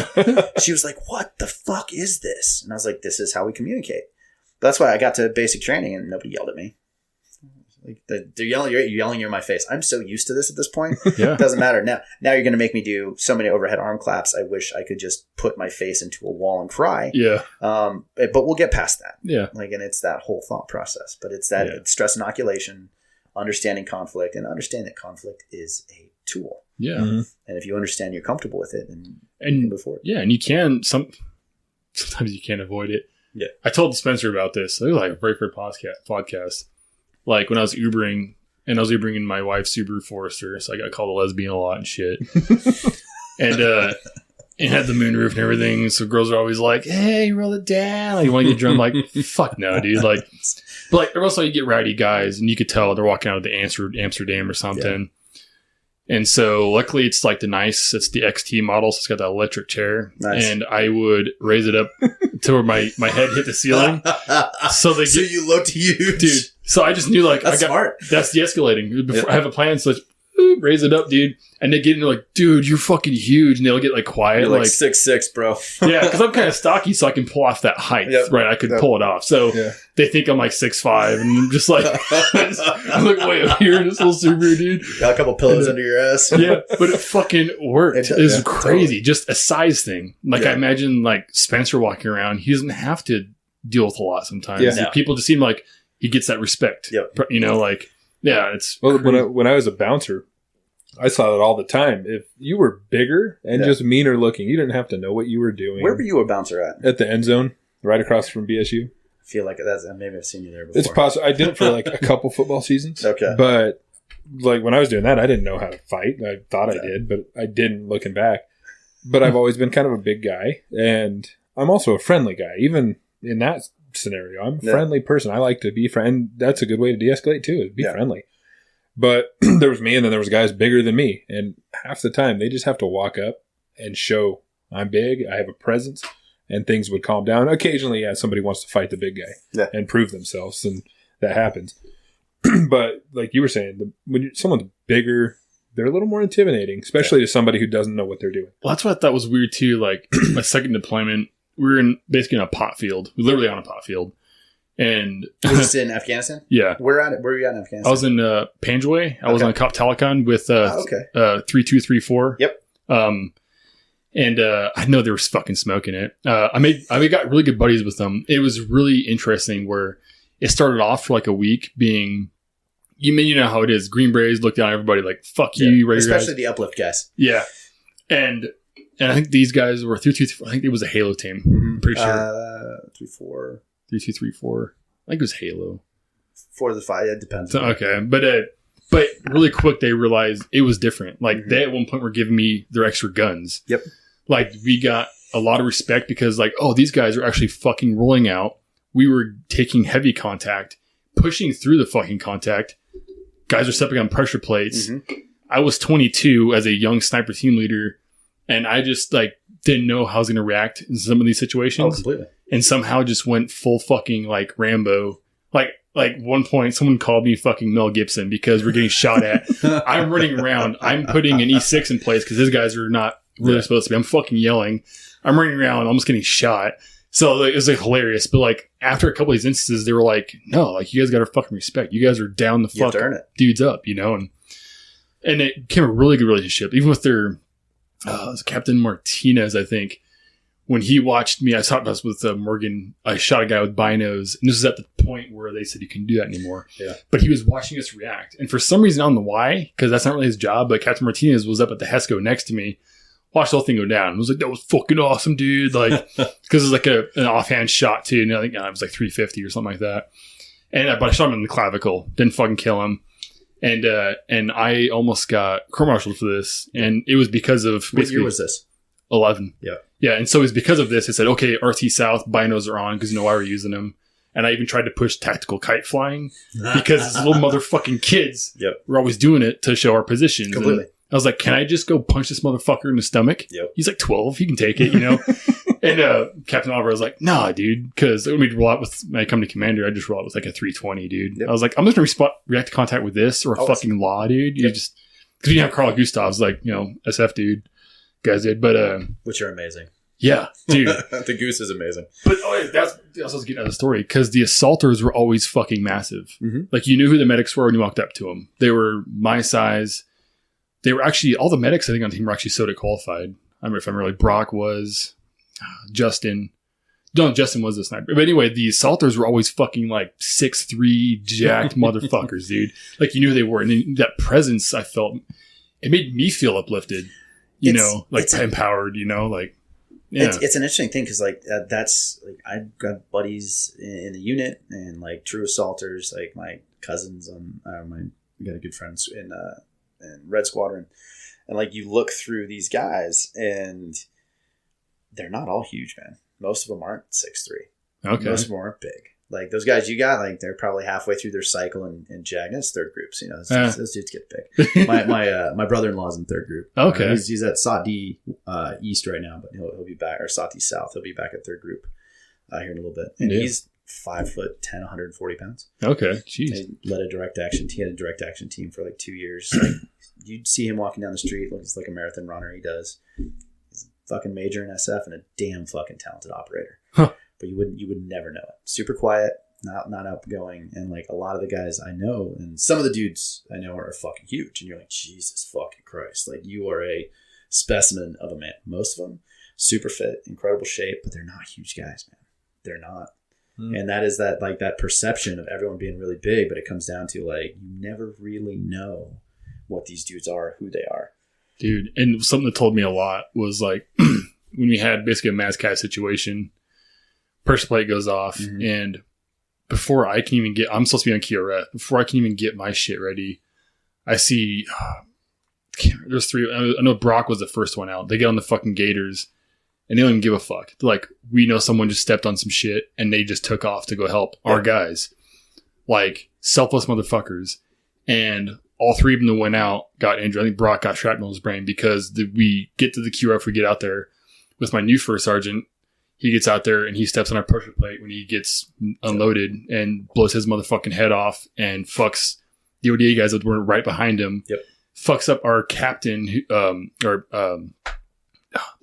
She was like, "What the fuck is this?" And I was like, "This is how we communicate." That's why I got to basic training and nobody yelled at me. Like they're yelling, you're yelling in my face. I'm so used to this at this point. It doesn't matter. Now you're going to make me do so many overhead arm claps. I wish I could just put my face into a wall and cry. Yeah. But we'll get past that. Yeah. Like, and it's that whole thought process, but it's that it's stress inoculation, understanding conflict, and understanding that conflict is a tool. Yeah. Mm-hmm. And if you understand you're comfortable with it, then you can move forward. Yeah. And you can, sometimes you can't avoid it. Yeah. I told Spencer about this. It was like a very first podcast. Like when I was Ubering, and I was Ubering in my wife's Subaru Forester, so I got called a lesbian a lot and shit. And it had the moonroof and everything, so girls are always like, "Hey, roll it down. Like, you want to get drunk?" Like, fuck no, dude. Like, but like, also you get rowdy guys, and you could tell they're walking out of the Amsterdam or something. Yeah. And so luckily it's like it's the XT model, so it's got that electric chair. Nice. And I would raise it up to where my head hit the ceiling. So you looked huge. Dude. So I just knew that's smart. That's de-escalating. I have a plan, so raise it up, dude. And they get into like, "Dude, you're fucking huge." And they'll get like quiet. You're like 6'6", bro. Yeah, because I'm kind of stocky, so I can pull off that height. Yep. Right, I could pull it off. So they think I'm like 6'5", and I'm just like, I'm like way up here in this little Subaru, dude. Got a couple pillows under your ass. Yeah, but it fucking worked. It was crazy. Totally. Just a size thing. Like I imagine like Spencer walking around, he doesn't have to deal with a lot sometimes. Yeah. No. People just seem like he gets that respect. Yep. You know, like, it's... Well, when I was a bouncer, I saw it all the time. If you were bigger and just meaner looking, you didn't have to know what you were doing. Where were you a bouncer at? At the end zone, right across from BSU. I feel like maybe I've seen you there before. It's possible. I did it for like a couple football seasons. Okay. But like when I was doing that, I didn't know how to fight. I thought I did, but I didn't looking back. But I've always been kind of a big guy, and I'm also a friendly guy. Even in that scenario, I'm a friendly person. I like to be friend. That's a good way to de-escalate too, is be friendly. But there was me, and then there was guys bigger than me. And half the time, they just have to walk up and show I'm big, I have a presence, and things would calm down. Occasionally, somebody wants to fight the big guy and prove themselves, and that happens. But like you were saying, when someone's bigger, they're a little more intimidating, especially to somebody who doesn't know what they're doing. Well, that's what I thought was weird too. Like my second deployment, we were basically in a pot field. We were literally on a pot field. And was this in Afghanistan? Yeah. Where were you at in Afghanistan? I was in Panjwai. I was on Cop Taliban with 3234. Yep. And I know they were fucking smoking it. I got really good buddies with them. It was really interesting where it started off for like a week being, you know how it is. Green Berets look down at everybody like, fuck you, especially guys. the uplift guys. Yeah. And I think these guys were 3234. I think it was a Halo team. I'm pretty sure. 3234. I think it was Halo. 4 to the 5. It depends. So, okay. But really quick, they realized it was different. Like they at one point were giving me their extra guns. Yep. Like we got a lot of respect because like, oh, these guys are actually fucking rolling out. We were taking heavy contact, pushing through the fucking contact. Guys are stepping on pressure plates. Mm-hmm. I was 22 as a young sniper team leader, and I just like didn't know how I was going to react in some of these situations. Oh, completely. And somehow just went full fucking like Rambo. Like one point, someone called me fucking Mel Gibson because we're getting shot at. I'm running around. I'm putting an E6 in place because these guys are not really supposed to be. I'm fucking yelling. I'm running around, almost getting shot. So it was like hilarious. But like after a couple of these instances, they were like, "No, like you guys got to fucking respect. You guys are down the fuck dudes up, you know." And it became a really good relationship, even with their Captain Martinez, I think. When he watched me, I talked about this with Morgan. I shot a guy with binos, and this is at the point where they said you couldn't do that anymore. Yeah. But he was watching us react, and for some reason, I don't know why, because that's not really his job. But Captain Martinez was up at the HESCO next to me, watched the whole thing go down. And was like, "That was fucking awesome, dude!" Like, because it was like an offhand shot too, and I think it was like 350 or something like that. And but I shot him in the clavicle, didn't fucking kill him, and I almost got court-martialed for this, and it was because of what year was this? 11. Yeah. Yeah, and so it's because of this. It said, okay, RT South, binos are on because you know why we're using them. And I even tried to push tactical kite flying because these little motherfucking kids were always doing it to show our positions. Completely. And I was like, can I just go punch this motherfucker in the stomach? Yep. He's like 12. He can take it, you know? And Captain Oliver was like, nah, dude, because when I come to Commander, I just roll out with like a 320, dude. Yep. I was like, I'm just going to react to contact with this or a fucking law, dude. You just, because you have Carl Gustav's like, you know, SF dude. Guys did, but which are amazing. Yeah, dude. The goose is amazing. But that's also getting out of the story because the assaulters were always fucking massive. Mm-hmm. Like you knew who the medics were when you walked up to them. They were my size. They were actually all the medics I think on the team were actually SOTA qualified. I remember like Brock was, Justin. No, Justin was the sniper. But anyway, the assaulters were always fucking like 6'3" jacked motherfuckers, dude. Like you knew who they were, and then that presence I felt it made me feel uplifted. You know, like empowered, you know, like, yeah. It's an interesting thing because, like, that's, like, I've got buddies in the unit and, like, true assaulters, like, my cousins we got a good friend in Red Squadron. And, like, you look through these guys and they're not all huge, man. Most of them aren't 6'3". Okay. Most of them aren't big. Like, those guys you got, like, they're probably halfway through their cycle in JAGNA's third groups. You know, those dudes get big. My brother-in-law's in third group. Okay. He's at SOT D East right now, but he'll be back, or SOT D South. He'll be back at third group here in a little bit. And he's 5'10", 140 pounds. Okay. Jeez. He led a direct action. He had a direct action team for like 2 years. Like, you'd see him walking down the street. Looks like a marathon runner. He does. He's a fucking major in SF and a damn fucking talented operator. Huh. But you would never know it. Super quiet, not outgoing, and like a lot of the guys I know, and some of the dudes I know are fucking huge, and you're like, Jesus fucking Christ, like you are a specimen of a man. Most of them super fit, incredible shape, but they're not huge guys, man. They're not. And that is that perception of everyone being really big, but it comes down to like you never really know what these dudes are, who they are. Dude, and something that told me a lot was like when we had basically a MASCAT situation. Pressure plate goes off, and before I can even I'm supposed to be on QRF. Before I can even get my shit ready, I see there's 3. I know Brock was the first one out. They get on the fucking gators, and they don't even give a fuck. They're like, we know someone just stepped on some shit, and they just took off to go help our guys. Like, selfless motherfuckers. And all 3 of them that went out got injured. I think Brock got shrapnel in his brain because we get to the QRF, we get out there with my new first sergeant. He gets out there and he steps on our pressure plate when he gets unloaded and blows his motherfucking head off and fucks the ODA guys that were right behind him. Yep. fucks up our captain, or the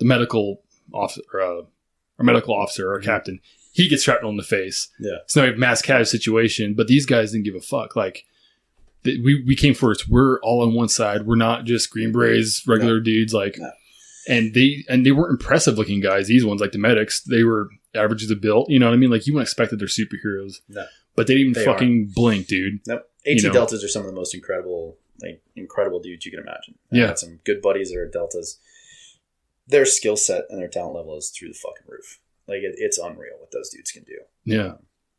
medical officer, our medical officer, our captain. He gets shrapnel in the face. Yeah. So now we have mass casualty situation, but these guys didn't give a fuck. Like, we came first. We're all on one side. We're not just Green Berets, regular dudes. Like, and they weren't impressive looking guys. These ones, like the medics, they were average of the built. You know what I mean? Like, you wouldn't expect that they're superheroes. No. But they didn't even fucking blink, dude. Nope. AT Deltas are some of the most incredible dudes you can imagine. I had some good buddies that are Deltas. Their skill set and their talent level is through the fucking roof. Like, it's unreal what those dudes can do. Yeah.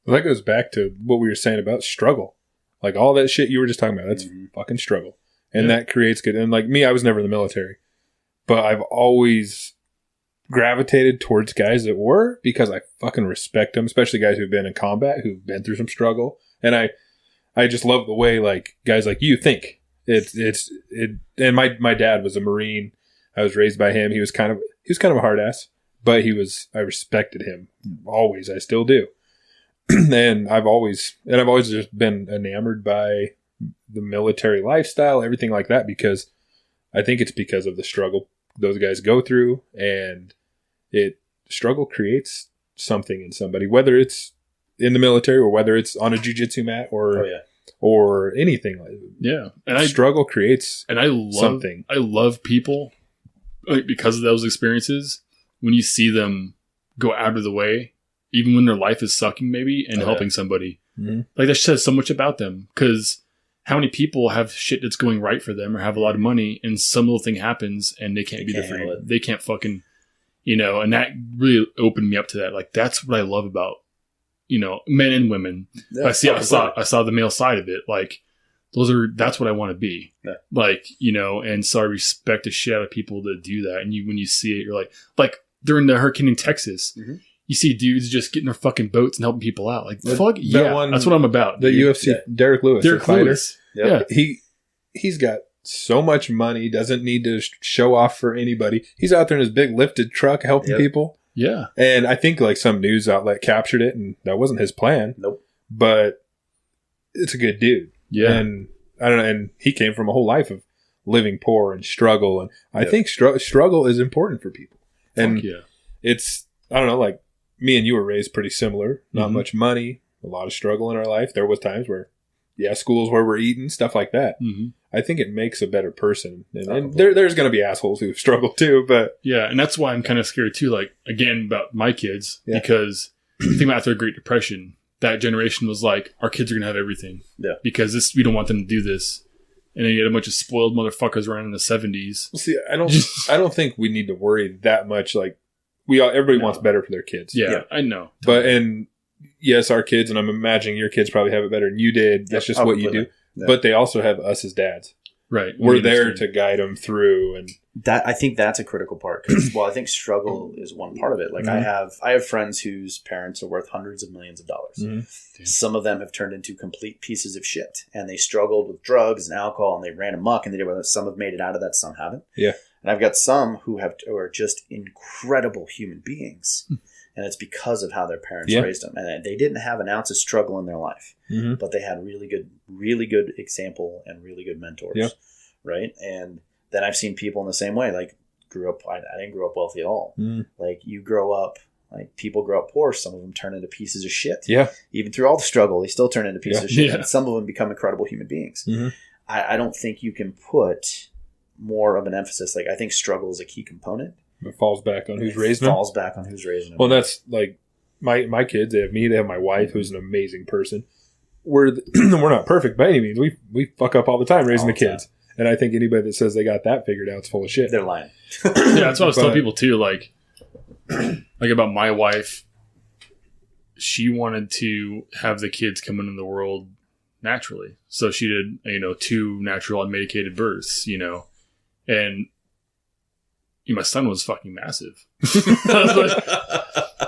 Well, that goes back to what we were saying about struggle. Like, all that shit you were just talking about, that's fucking struggle. And that creates good. And like me, I was never in the military. But I've always gravitated towards guys that were, because I fucking respect them, especially guys who've been in combat, who've been through some struggle. And I just love the way, like, guys like you think. And my dad was a Marine. I was raised by him. He was kind of a hard ass, but I respected him always. I still do. And I've always just been enamored by the military lifestyle, everything like that, because I think it's because of the struggle those guys go through, and struggle creates something in somebody, whether it's in the military or whether it's on a jiu-jitsu mat or anything like that. Yeah. And struggle creates something. I love people, like, because of those experiences, when you see them go out of the way, even when their life is sucking maybe, and helping somebody. Mm-hmm. Like, that says so much about them, because how many people have shit that's going right for them or have a lot of money, and some little thing happens and they can't be there for you. They can't fucking, and that really opened me up to that. Like, that's what I love about, men and women. Yeah, I saw the male side of it. Like, that's what I want to be. Yeah. Like, and so I respect the shit out of people that do that. And when you see it, you're like during the hurricane in Texas, you see dudes just getting their fucking boats and helping people out. Like, that's what I'm about. The UFC, Derek Lewis. Yep. Yeah. He's got so much money, doesn't need to show off for anybody. He's out there in his big lifted truck helping people. Yeah. And I think like some news outlet captured it, and that wasn't his plan. Nope. But it's a good dude. Yeah. And I don't know. And he came from a whole life of living poor and struggle. And I think struggle is important for people. And it's, I don't know, like me and you were raised pretty similar. Not much money, a lot of struggle in our life. There was times where, schools where we're eating, stuff like that. Mm-hmm. I think it makes a better person. And there's going to be assholes who struggle too, but... Yeah, and that's why I'm kind of scared too, like, again, about my kids, because think about after the Great Depression, that generation was like, our kids are going to have everything. Yeah. Because we don't want them to do this. And then you had a bunch of spoiled motherfuckers around in the 70s. Well, see, I don't think we need to worry that much. Like, everybody wants better for their kids. Yeah, I know. But, yes, our kids, and I'm imagining your kids probably have it better than you did. That's just what you do. Yeah. But they also have us as dads. Right. We're there to guide them through. And that, I think that's a critical part. Because, I think struggle is one part of it. Like, I have friends whose parents are worth hundreds of millions of dollars. Mm-hmm. Some of them have turned into complete pieces of shit. And they struggled with drugs and alcohol, and they ran amok, and they did whether some have made it out of that, some haven't. Yeah. And I've got some who are just incredible human beings. And it's because of how their parents raised them. And they didn't have an ounce of struggle in their life. Mm-hmm. But they had really good example and really good mentors. Yep. Right? And then I've seen people in the same way. Like, I didn't grow up wealthy at all. Mm. Like, you grow up, like, people grow up poor. Some of them turn into pieces of shit. Yeah. Even through all the struggle, they still turn into pieces of shit. Yeah. And some of them become incredible human beings. Mm-hmm. I don't think you can put more of an emphasis. Like, I think struggle is a key component. It falls back on who's raising them. Well, that's like my kids. They have me. They have my wife, who's an amazing person. We're not perfect by any means. We fuck up all the time raising the kids. And I think anybody that says they got that figured out is full of shit. They're lying. Yeah, that's what I was telling people too. Like about my wife. She wanted to have the kids come into the world naturally, so she did 2 natural unmedicated births. And my son was fucking massive.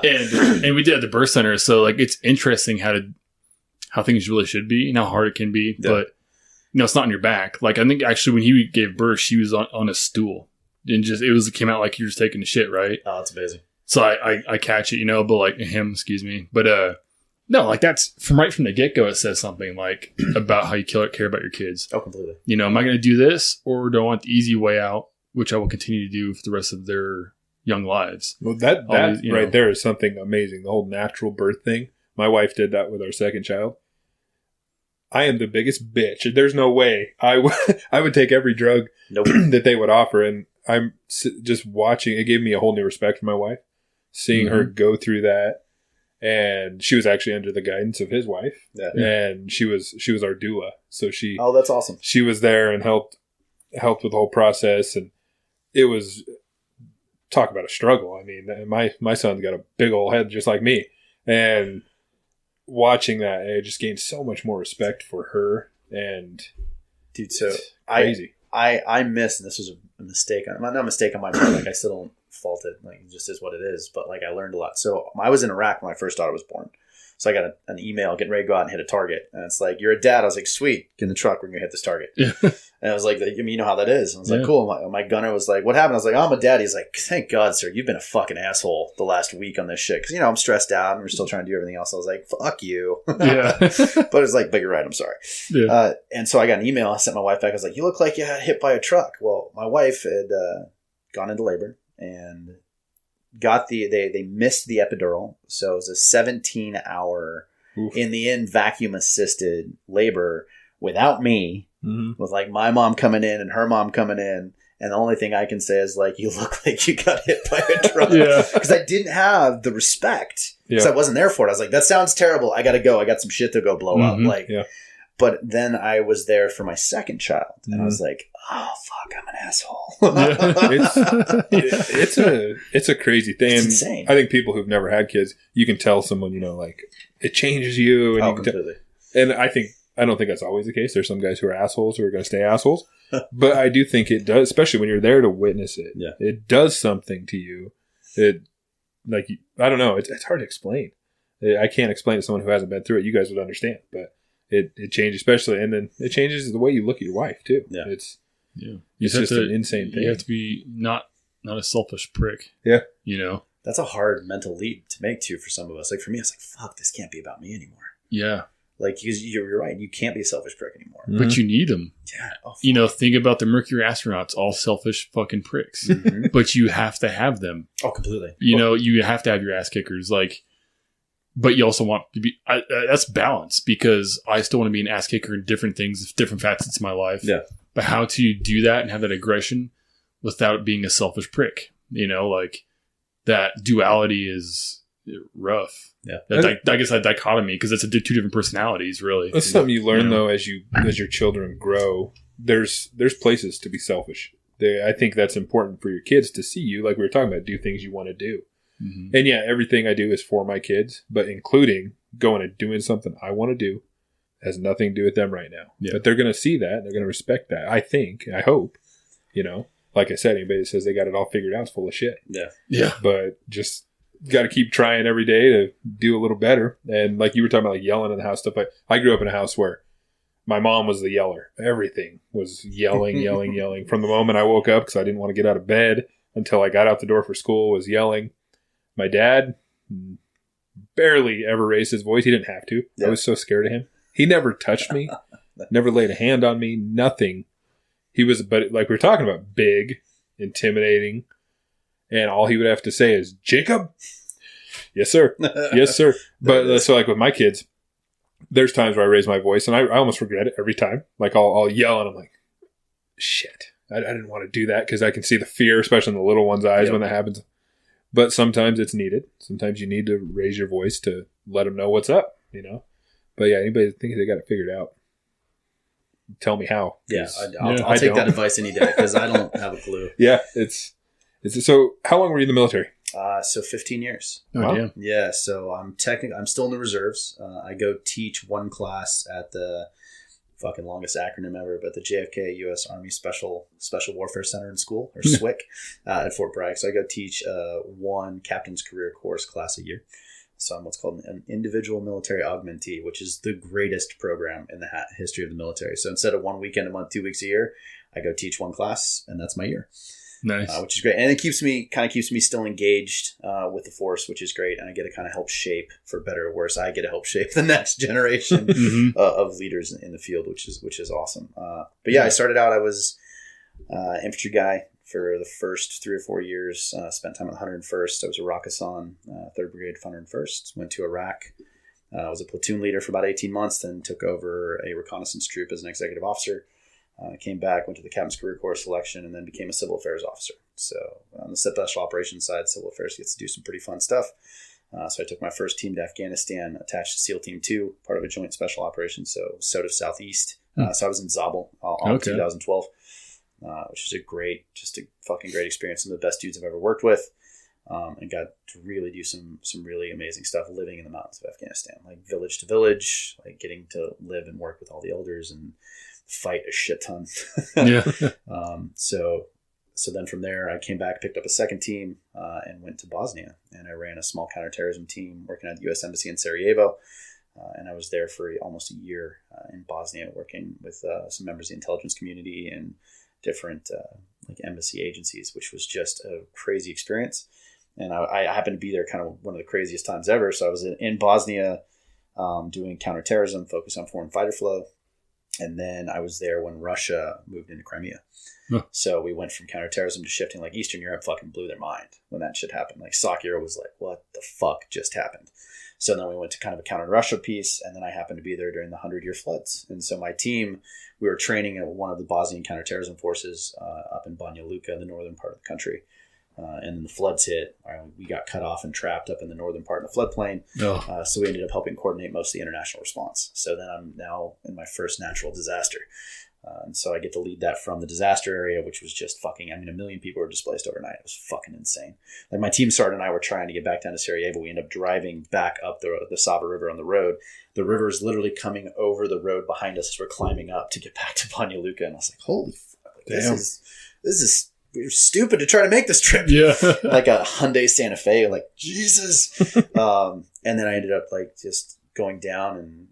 and we did at the birth center. So like, it's interesting how things really should be and how hard it can be. Yeah. But it's not on your back. Like, I think actually when he gave birth, she was on a stool and it came out like you're just taking a shit. Right. Oh, that's amazing. So I catch it, but like him, excuse me. But, No, like that's from the get-go. It says something like about how you care about your kids. Oh, completely. You know, am I going to do this or do I want the easy way out, which I will continue to do for the rest of their young lives? Well, that right there is something amazing. The whole natural birth thing. My wife did that with our second child. I am the biggest bitch. There's no way I would take every drug that they would offer. And I'm just watching. It gave me a whole new respect for my wife, seeing her go through that. And she was actually under the guidance of his wife, and she was our doula. So oh, that's awesome. She was there and helped with the whole process, and it was talk about a struggle. I mean, my son's got a big old head just like me, and watching that, I just gained so much more respect for her. And dude, so crazy. I missed, and this was a mistake. Not a mistake on my part. Like I still don't fault it. Like it just is what it is. But like I learned a lot. So I was in Iraq when my first daughter was born. So I got an email getting ready to go out and hit a target. And it's like, you're a dad. I was like, sweet, get in the truck. We're going to hit this target. And I was like, I mean, you know how that is. I was like, cool. My gunner was like, what happened? I was like, oh, I'm a dad. He's like, thank God, sir. You've been a fucking asshole the last week on this shit. Because, I'm stressed out and we're still trying to do everything else. I was like, fuck you. Yeah. But it's like, but you're right. I'm sorry. Yeah. And so I got an email. I sent my wife back. I was like, you look like you got hit by a truck. Well, my wife had gone into labor and got they missed the epidural. So it was a 17-hour, in the end, vacuum assisted labor without me, with like my mom coming in and her mom coming in. And the only thing I can say is like, you look like you got hit by a truck. Because I didn't have the respect because I wasn't there for it. I was like, that sounds terrible. I got to go. I got some shit to go blow up. But then I was there for my second child, and I was like, "Oh fuck, I'm an asshole." It's a crazy thing. It's insane. I think people who've never had kids, you can tell someone, like it changes you. And completely. And I don't think that's always the case. There's some guys who are assholes who are going to stay assholes, but I do think it does, especially when you're there to witness it. Yeah. It does something to you. I don't know. It's hard to explain. I can't explain to someone who hasn't been through it. You guys would understand, but. It changes, especially, and then it changes the way you look at your wife too. Yeah, it's just an insane thing. You have to be not a selfish prick. Yeah, that's a hard mental leap to make too for some of us. Like for me, it's like, fuck, this can't be about me anymore. Yeah, like you're right. You can't be a selfish prick anymore. But you need them. Yeah. Think about the Mercury astronauts, all selfish fucking pricks. But you have to have them. Oh, completely. You have to have your ass kickers, like. But you also want to be, that's balance, because I still want to be an ass kicker in different things, different facets of my life. Yeah. But how to do that and have that aggression without being a selfish prick, like that duality is rough. Yeah. I guess that dichotomy, because it's two different personalities, really. That's something you learn though, as your children grow. There's places to be selfish. I think that's important for your kids to see you, like we were talking about, do things you want to do. And everything I do is for my kids, but including going and doing something I want to do has nothing to do with them right now. Yeah. But they're going to see that. They're going to respect that. I hope, like I said, anybody that says they got it all figured out is full of shit. Yeah. Yeah. But just got to keep trying every day to do a little better. And like you were talking about, like yelling in the house stuff. I grew up in a house where my mom was the yeller. Everything was yelling, yelling, yelling. From the moment I woke up, because I didn't want to get out of bed, until I got out the door for school, was yelling. My dad barely ever raised his voice. He didn't have to. Yeah. I was so scared of him. He never touched me, never laid a hand on me, nothing. He was, but like we were talking about, big, intimidating, and all he would have to say is, Jacob? Yes, sir. Yes, sir. But so like with my kids, there's times where I raise my voice, and I almost regret it every time. Like I'll yell, and I'm like, shit. I didn't want to do that, because I can see the fear, especially in the little one's eyes when that happens. But sometimes it's needed. Sometimes you need to raise your voice to let them know what's up, But yeah, anybody that thinks they got it figured out, tell me how. Yeah, I'll take that advice any day, because I don't have a clue. Yeah, it's so. How long were you in the military? So 15 years. Oh, wow. Yeah. So I'm still in the reserves. I go teach one class at the fucking longest acronym ever, but the JFK U.S. Army Special Warfare Center and School, or SWCC, at Fort Bragg. So I go teach one captain's career course class a year. So I'm what's called an individual military augmentee, which is the greatest program in the history of the military. So instead of one weekend a month, 2 weeks a year, I go teach one class, and that's my year. Nice. Which is great. And it keeps me still engaged with the force, which is great. And I get to kind of help shape, for better or worse, I get to help shape the next generation of leaders in the field, which is awesome. But yeah, I started out, I was infantry guy for the first 3 or 4 years, spent time at the 101st. I was a Rakkasan, 3rd Brigade, 101st, went to Iraq. I was a platoon leader for about 18 months, then took over a reconnaissance troop as an executive officer. Came back, went to the Captain's Career Corps selection, and then became a civil affairs officer. So on the special operations side, civil affairs gets to do some pretty fun stuff. So I took my first team to Afghanistan, attached to SEAL Team 2, part of a joint special operation, so SOTF Southeast. So I was in Zabul all 2012, which is just a fucking great experience. Some of the best dudes I've ever worked with. And got to really do some really amazing stuff living in the mountains of Afghanistan, like village to village, like getting to live and work with all the elders and fight a shit ton. So then from there, I came back, picked up a second team, and went to Bosnia. And I ran a small counterterrorism team working at the U.S. Embassy in Sarajevo. And I was there for almost a year in Bosnia, working with some members of the intelligence community and different like embassy agencies, which was just a crazy experience. And I happened to be there kind of one of the craziest times ever. So I was in Bosnia doing counterterrorism, focused on foreign fighter flow. And then I was there when Russia moved into Crimea. So we went from counterterrorism to shifting. Like Eastern Europe fucking blew their mind when that shit happened. Like SOC Europe was like, what the fuck just happened? So then we went to kind of a counter-Russia piece. And then I happened to be there during the 100-year floods. And so my team, we were training at one of the Bosnian counterterrorism forces up in Banja Luka in the northern part of the country. And then the floods hit. We got cut off and trapped up in the northern part of the floodplain. So we ended up helping coordinate most of the international response. So then I'm now in my first natural disaster. And so I get to lead that from the disaster area, which was just fucking, 1 million people were displaced overnight. It was fucking insane. Like my team sergeant and I were trying to get back down to Sarajevo. We ended up driving back up the Sava River on the road. The river is literally coming over the road behind us as we're climbing up to get back to Banja Luka. And I was like, holy fuck, like, this is we're stupid to try to make this trip. Like a Hyundai Santa Fe, like Jesus. And then I ended up like just going down and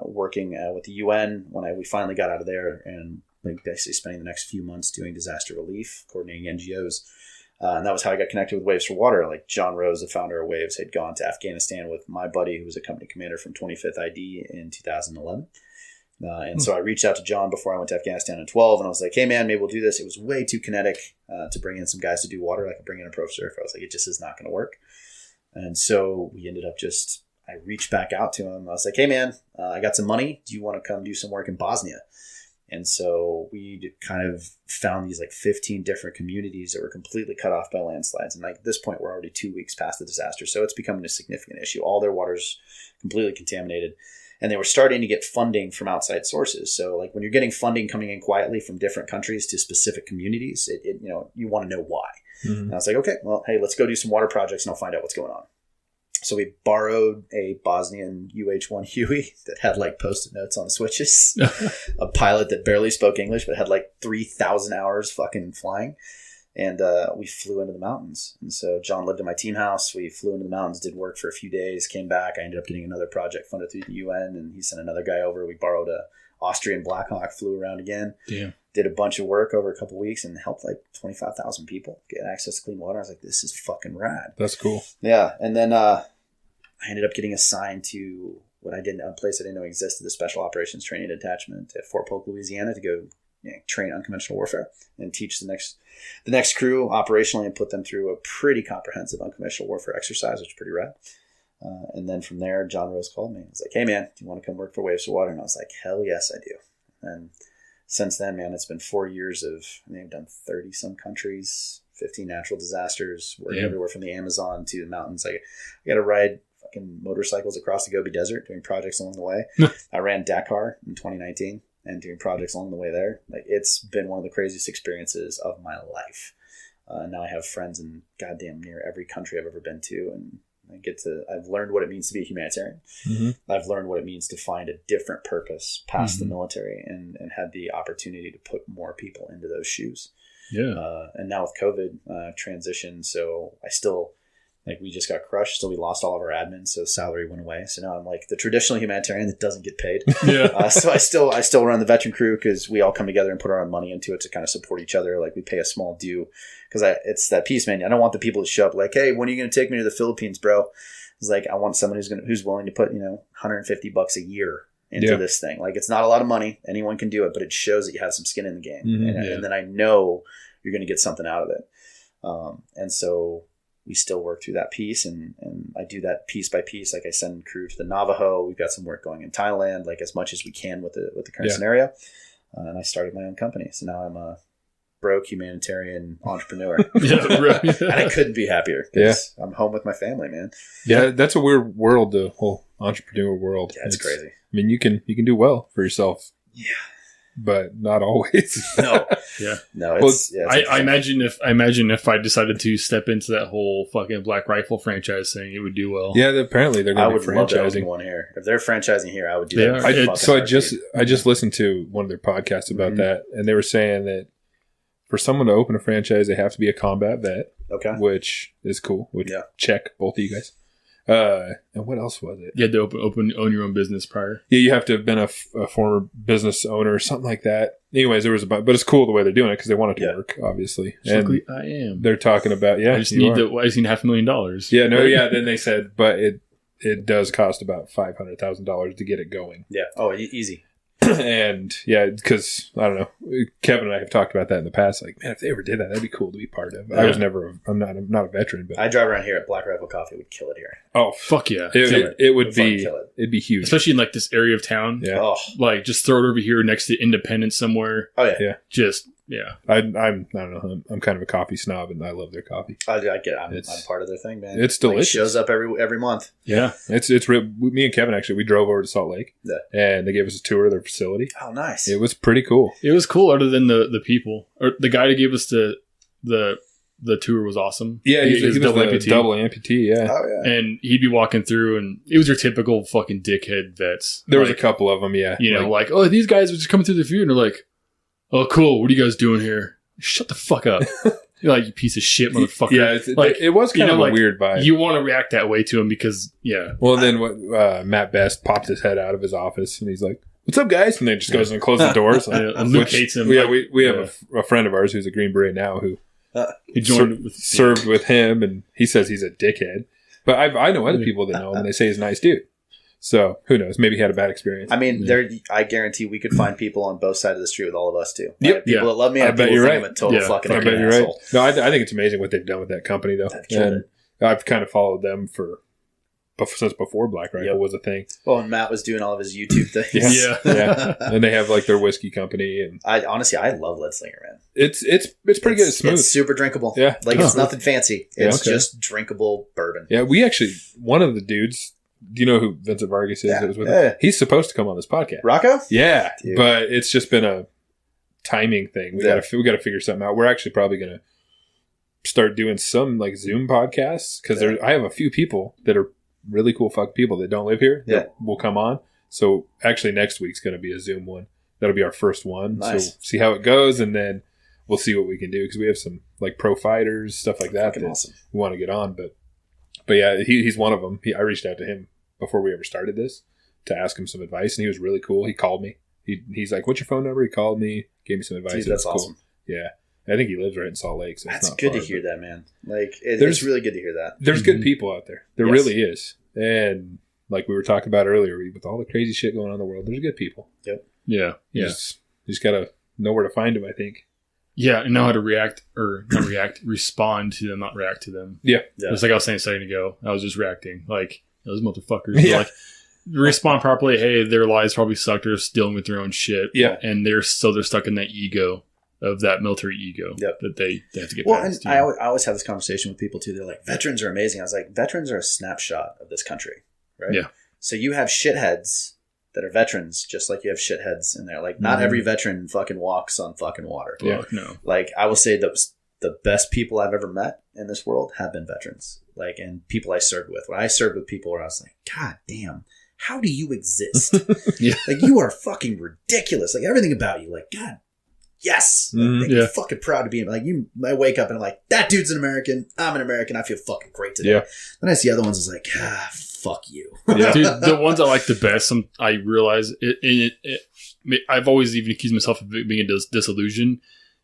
working with the UN when we finally got out of there, and like basically spending the next few months doing disaster relief, coordinating NGOs. And that was how I got connected with Waves for Water. Like John Rose, the founder of Waves, had gone to Afghanistan with my buddy, who was a company commander from 25th ID in 2011. And so I reached out to John before I went to Afghanistan in 12, and I was like, hey man, maybe we'll do this. It was way too kinetic to bring in some guys to do water. I could bring in a pro surfer. I was like, it just is not going to work. And so we ended up I reached back out to him. I was like, hey man, I got some money. Do you want to come do some work in Bosnia? And so we kind of found these like 15 different communities that were completely cut off by landslides. And like at this point, we're already 2 weeks past the disaster. So it's becoming a significant issue. All their water's completely contaminated. And they were starting to get funding from outside sources. So like when you're getting funding coming in quietly from different countries to specific communities, you want to know why. And I was like, okay, well, hey, let's go do some water projects and I'll find out what's going on. So we borrowed a Bosnian UH-1 Huey that had like post-it notes on the switches, a pilot that barely spoke English but had like 3,000 hours fucking flying. And we flew into the mountains. And so John lived in my team house. We flew into the mountains, did work for a few days, came back. I ended up getting another project funded through the UN, and he sent another guy over. We borrowed a Austrian Black Hawk, flew around again. Damn. Did a bunch of work over a couple of weeks and helped like 25,000 people get access to clean water. I was like, this is fucking rad. That's cool. Yeah. And then I ended up getting assigned to a place I didn't know existed, the Special Operations Training Detachment at Fort Polk, Louisiana, to go train unconventional warfare and teach the next crew operationally and put them through a pretty comprehensive unconventional warfare exercise, which is pretty rad. And then from there, John Rose called me. He was like, hey man, do you want to come work for Waves of Water? And I was like, hell yes, I do. And since then, man, it's been 4 years of, I think I've done 30 some countries, 15 natural disasters, working everywhere from the Amazon to the mountains. I got to ride fucking motorcycles across the Gobi Desert, doing projects along the way. I ran Dakar in 2019 and doing projects along the way there. Like, it's been one of the craziest experiences of my life. Now I have friends in goddamn near every country I've ever been to, and I've learned what it means to be a humanitarian. Mm-hmm. I've learned what it means to find a different purpose past the military, and had the opportunity to put more people into those shoes. Yeah. And now with COVID, I've transitioned. So I still Like we just got crushed, so we lost all of our admins, so salary went away. So now I'm like the traditional humanitarian that doesn't get paid. Yeah. So I still run the veteran crew because we all come together and put our own money into it to kind of support each other. Like we pay a small due because it's that piece, man. I don't want the people to show up like, hey, when are you going to take me to the Philippines, bro? It's like I want someone who's willing to put $150 a year into this thing. Like it's not a lot of money. Anyone can do it, but it shows that you have some skin in the game, and then I know you're going to get something out of it. And so we still work through that piece, and I do that piece by piece. Like I send crew to the Navajo. We've got some work going in Thailand, like as much as we can with the current scenario. And I started my own company, so now I'm a broke humanitarian entrepreneur. And I couldn't be happier. I'm home with my family, man. Yeah, that's a weird world, the whole entrepreneur world. Yeah, it's crazy. I mean, you can do well for yourself. Yeah. But not always. No. Yeah. No. I imagine if I decided to step into that whole fucking Black Rifle franchise thing, it would do well. Yeah, apparently they're going to be franchising. Love to open one here. If they're franchising here, I would do that. I just listened to one of their podcasts about that, and they were saying that for someone to open a franchise, they have to be a combat vet. Okay. Which is cool. Check, both of you guys. And what else was it? You had to own your own business prior. Yeah, you have to have been a former business owner or something like that. Anyways, but it's cool the way they're doing it because they want it to work, obviously. And I am. They're talking about I just need $500,000. Yeah, no, yeah. Then they said, but it does cost about $500,000 to get it going. Yeah. Oh, easy. And yeah, because I don't know, Kevin and I have talked about that in the past. Like, man, if they ever did that, that'd be cool to be part of. Yeah. I'm not a veteran, but I drive around here at Black Rifle Coffee. Would kill it here. Oh fuck yeah! It'd be huge, especially in like this area of town. Yeah, like just throw it over here next to Independence somewhere. Oh yeah, just yeah. I don't know. I'm kind of a coffee snob, and I love their coffee. I'm part of their thing, man. It's delicious. It shows up every month. Yeah, it's real. Me and Kevin actually, we drove over to Salt Lake, and they gave us a tour of their facility. Oh, nice! It was pretty cool. It was cool, other than the people or the guy that gave us the tour was awesome. Yeah, he was double amputee. Yeah. Oh yeah. And he'd be walking through, and it was your typical fucking dickhead vets. There was a couple of them. Yeah, like oh, these guys were just coming through the view, and they're like, oh, cool. What are you guys doing here? Shut the fuck up. You're like, you piece of shit, motherfucker. Yeah, it was kind of a weird vibe. You want to react that way to him because, yeah. Well, then Matt Best popped his head out of his office, and he's like, what's up, guys? And then just goes and closes the doors. And Luke hates him. Yeah, we have a friend of ours who's a Green Beret now who he served with him, and he says he's a dickhead. But I know other people that know him, and they say he's a nice dude. So who knows? Maybe he had a bad experience. I mean, I guarantee we could find people on both sides of the street with all of us too. Yep. People that love me. I bet you're right. I'm a total fucking I bet you're asshole. Right. No, I think it's amazing what they've done with that company, though. And I've kind of followed them since before Black Rifle was a thing. Well, and Matt was doing all of his YouTube things. Yeah. And they have like their whiskey company, and I love Leadslinger, man. It's pretty good. It's smooth. It's super drinkable. Yeah, like it's nothing fancy. It's just drinkable bourbon. Yeah, we actually one of the dudes. Do you know who Vincent Vargas is? That was with him? He's supposed to come on this podcast. Rocco? Yeah, dude. But it's just been a timing thing. We got to figure something out. We're actually probably going to start doing some like Zoom podcasts because I have a few people that are really cool fucking people that don't live here that will come on. So actually next week's going to be a Zoom one. That'll be our first one. Nice. So see how it goes, and then we'll see what we can do because we have some like pro fighters, stuff like that awesome. We want to get on. But yeah, he's one of them. I reached out to him before we ever started this to ask him some advice, and he was really cool. He called me. He's like, "What's your phone number?" He called me, gave me some advice. Dude, that's awesome. Cool. Yeah, I think he lives right in Salt Lake. So that's it's good to hear that, man. Like it's really good to hear that. There's good people out there. There really is, and like we were talking about earlier, with all the crazy shit going on in the world, there's good people. Yep. Yeah. You just gotta know where to find them, I think. Yeah, and know how to respond to them, not react to them. Yeah. It's like I was saying a second ago. I was just reacting. Like, those motherfuckers. Yeah. Like, respond properly. Hey, their lives probably suck. They're just dealing with their own shit. Yeah. And they're stuck in that ego of that military ego that they have to get past. And I always have this conversation with people, too. They're like, veterans are amazing. I was like, veterans are a snapshot of this country, right? Yeah. So you have shitheads that are veterans, just like you have shitheads in there. Like, not every veteran fucking walks on fucking water. Yeah, no. Like, I will say that the best people I've ever met in this world have been veterans. Like, and people I served with. When I served with people where I was like, God damn, how do you exist? Yeah. Like, you are fucking ridiculous. Like, everything about you. Like, God yes, make me fucking proud to be like you. I wake up and I'm like, that dude's an American. I'm an American. I feel fucking great today. Yeah. Then I see other ones. It's like, fuck you. Yeah. Dude, the ones I like the best. I realize I've always even accused myself of being a disillusion.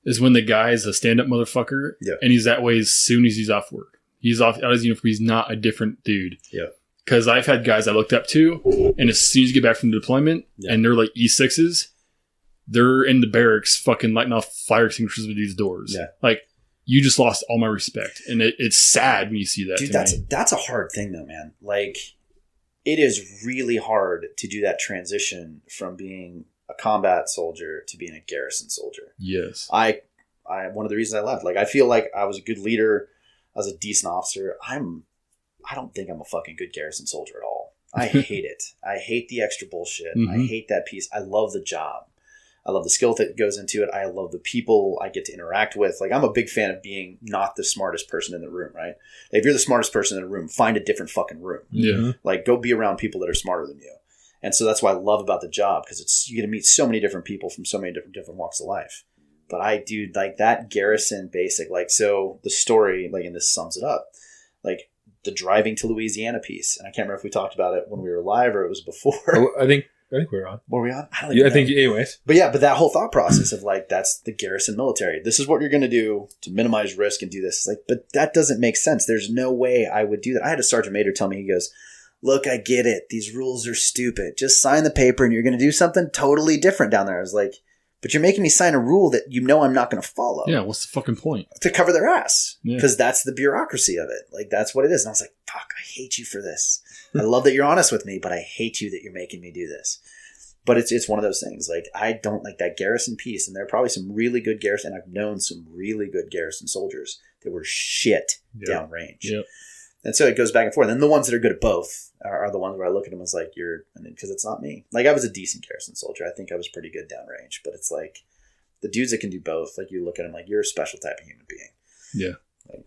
Is when the guy is a stand-up motherfucker, and he's that way as soon as he's off work. He's off out of his uniform. He's not a different dude. Yeah. Because I've had guys I looked up to, and as soon as you get back from the deployment, and they're like E6s, they're in the barracks fucking lighting off fire extinguishers with these doors. Yeah. Like, you just lost all my respect. And it's sad when you see that. Dude, that's a hard thing, though, man. Like, it is really hard to do that transition from being a combat soldier to being a garrison soldier. Yes. I one of the reasons I left, like, I feel like I was a good leader. I was a decent officer. I don't think I'm a fucking good garrison soldier at all. I hate it. I hate the extra bullshit. I hate that piece. I love the job. I love the skill that goes into it. I love the people I get to interact with. Like, I'm a big fan of being not the smartest person in the room, right? Like, if you're the smartest person in the room, find a different fucking room. Yeah. Like, go be around people that are smarter than you. And so that's what I love about the job, because you get to meet so many different people from so many different walks of life. But I do like that garrison basic, like, so the story, like, and this sums it up, like the driving to Louisiana piece. And I can't remember if we talked about it when we were live or it was before. Oh, I think we were on. Were we on? I don't even know. I think anyways. But yeah, but that whole thought process of like, that's the garrison military. This is what you're going to do to minimize risk and do this. Like, but that doesn't make sense. There's no way I would do that. I had a sergeant major tell me, he goes, look, I get it. These rules are stupid. Just sign the paper and you're going to do something totally different down there. I was like, but you're making me sign a rule that you know I'm not going to follow. Yeah, what's the fucking point? To cover their ass. Because that's the bureaucracy of it. Like, that's what it is. And I was like, fuck, I hate you for this. I love that you're honest with me, but I hate you that you're making me do this. But it's one of those things. Like, I don't like that garrison piece. And there are probably some really good garrison. And I've known some really good garrison soldiers that were shit downrange. Yep. And so it goes back and forth. And the ones that are good at both are the ones where I look at them as like, because it's not me. Like, I was a decent garrison soldier. I think I was pretty good downrange. But it's like, the dudes that can do both, like, you look at them like, you're a special type of human being. Yeah. Like,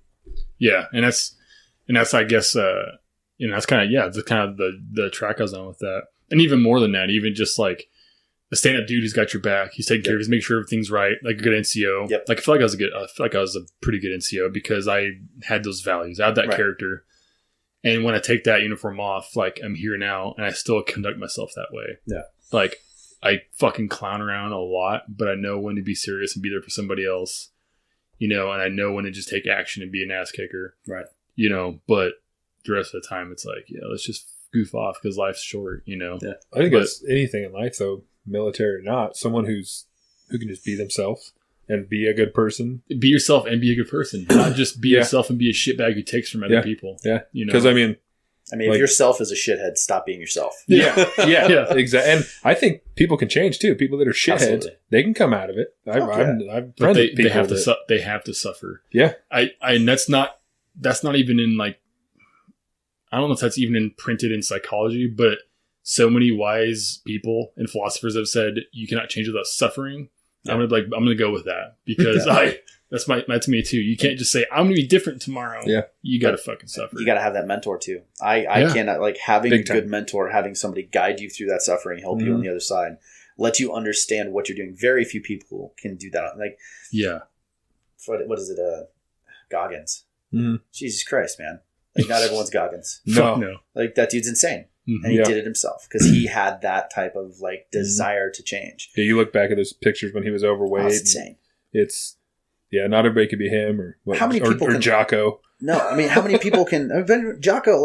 yeah. And that's, I guess, that's kind of, the kind of the track I was on with that. And even more than that, even just like a stand-up dude who's got your back. He's taking care of you, he's making sure everything's right. Like a good NCO. Yep. Like, I feel like I was a pretty good NCO because I had those values. I had that character. And when I take that uniform off, like, I'm here now and I still conduct myself that way. Yeah. Like, I fucking clown around a lot, but I know when to be serious and be there for somebody else, and I know when to just take action and be an ass kicker. Right. But the rest of the time it's like, let's just goof off because life's short, Yeah. I think it's anything in life, though, military or not, someone who can just be themselves and be a good person. Be yourself and be a good person. Not just be yourself and be a shitbag who takes from other people. Yeah. Because I mean, like, if yourself is a shithead, stop being yourself. Yeah. Yeah. Exactly. And I think people can change too. People that are shitheads, they can come out of it. I've friends they have to they have to suffer. Yeah. And that's not even in, like, I don't know if that's even imprinted in psychology, but so many wise people and philosophers have said you cannot change without suffering. Yeah. I'm gonna go with that because that's me too. You can't just say I'm gonna be different tomorrow. Yeah, you gotta fucking suffer. You gotta have that mentor too. I cannot, like, having a good mentor, having somebody guide you through that suffering, help you on the other side, let you understand what you're doing. Very few people can do that. Like, what is it? Goggins. Mm-hmm. Jesus Christ, man! Like, not everyone's Goggins. No. Like, that dude's insane. Mm-hmm. And he did it himself because he had that type of, like, desire to change. Yeah, you look back at those pictures when he was overweight. Oh, it's insane. It's, not everybody could be him or how many people or Jocko. No, I mean, how many people can Jocko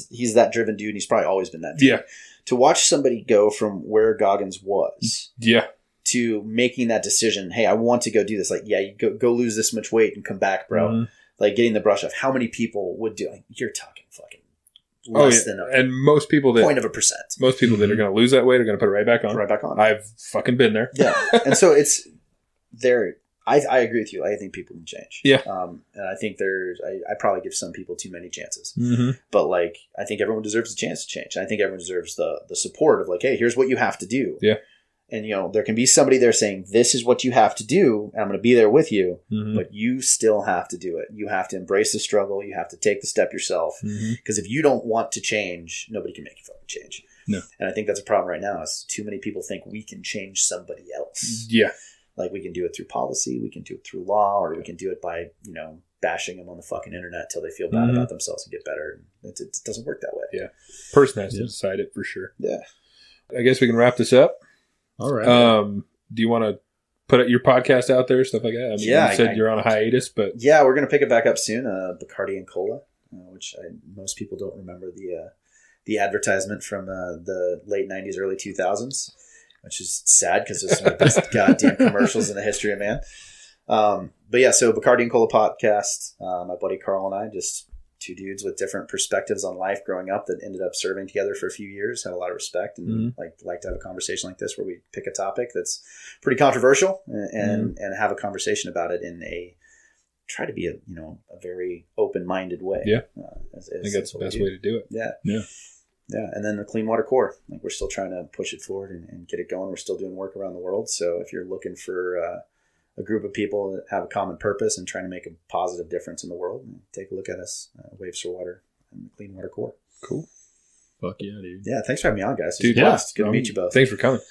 he's that driven dude and he's probably always been that dude. Yeah. To watch somebody go from where Goggins was to making that decision, hey, I want to go do this. Like, you go lose this much weight and come back, bro. Mm-hmm. Like, getting the brush off. How many people would do it? Like, you're talking fucking less than and most people that 0.1%. Most people that are going to lose that weight are going to put it right back on. I've fucking been there. Yeah, and so it's there. I agree with you. I think people can change. Yeah, and I think I probably give some people too many chances. Mm-hmm. But, like, I think everyone deserves a chance to change. I think everyone deserves the support of, like, hey, here's what you have to do. Yeah. And, there can be somebody there saying, this is what you have to do, and I'm going to be there with you, but you still have to do it. You have to embrace the struggle. You have to take the step yourself. Because if you don't want to change, nobody can make you fucking change. No. And I think that's a problem right now is too many people think we can change somebody else. Yeah. Like we can do it through policy, we can do it through law, or we can do it by, bashing them on the fucking internet till they feel bad about themselves and get better. It doesn't work that way. Yeah. Person has to decide it for sure. Yeah. I guess we can wrap this up. All right. Do you want to put your podcast out there, stuff like that? I mean, you said you're on a hiatus, but yeah, we're going to pick it back up soon. Bacardi and Cola, which most people don't remember the advertisement from the late 90s, early 2000s, which is sad because it's one of the best goddamn commercials in the history of man. But yeah, so Bacardi and Cola podcast, my buddy Carl and I, just two dudes with different perspectives on life growing up that ended up serving together for a few years, had a lot of respect, and like to have a conversation like this where we pick a topic that's pretty controversial and have a conversation about it in try to be a very open-minded way. Yeah. I think that's the best way to do it. Yeah. Yeah. Yeah. And then the Clean Water Corp, like we're still trying to push it forward and get it going. We're still doing work around the world. So if you're looking for a group of people that have a common purpose and trying to make a positive difference in the world, take a look at us, Waves for Water and the Clean Water Corp. Cool. Fuck yeah, dude. Yeah. Thanks for having me on, guys. Dude, blast. Good to meet you both. Thanks for coming.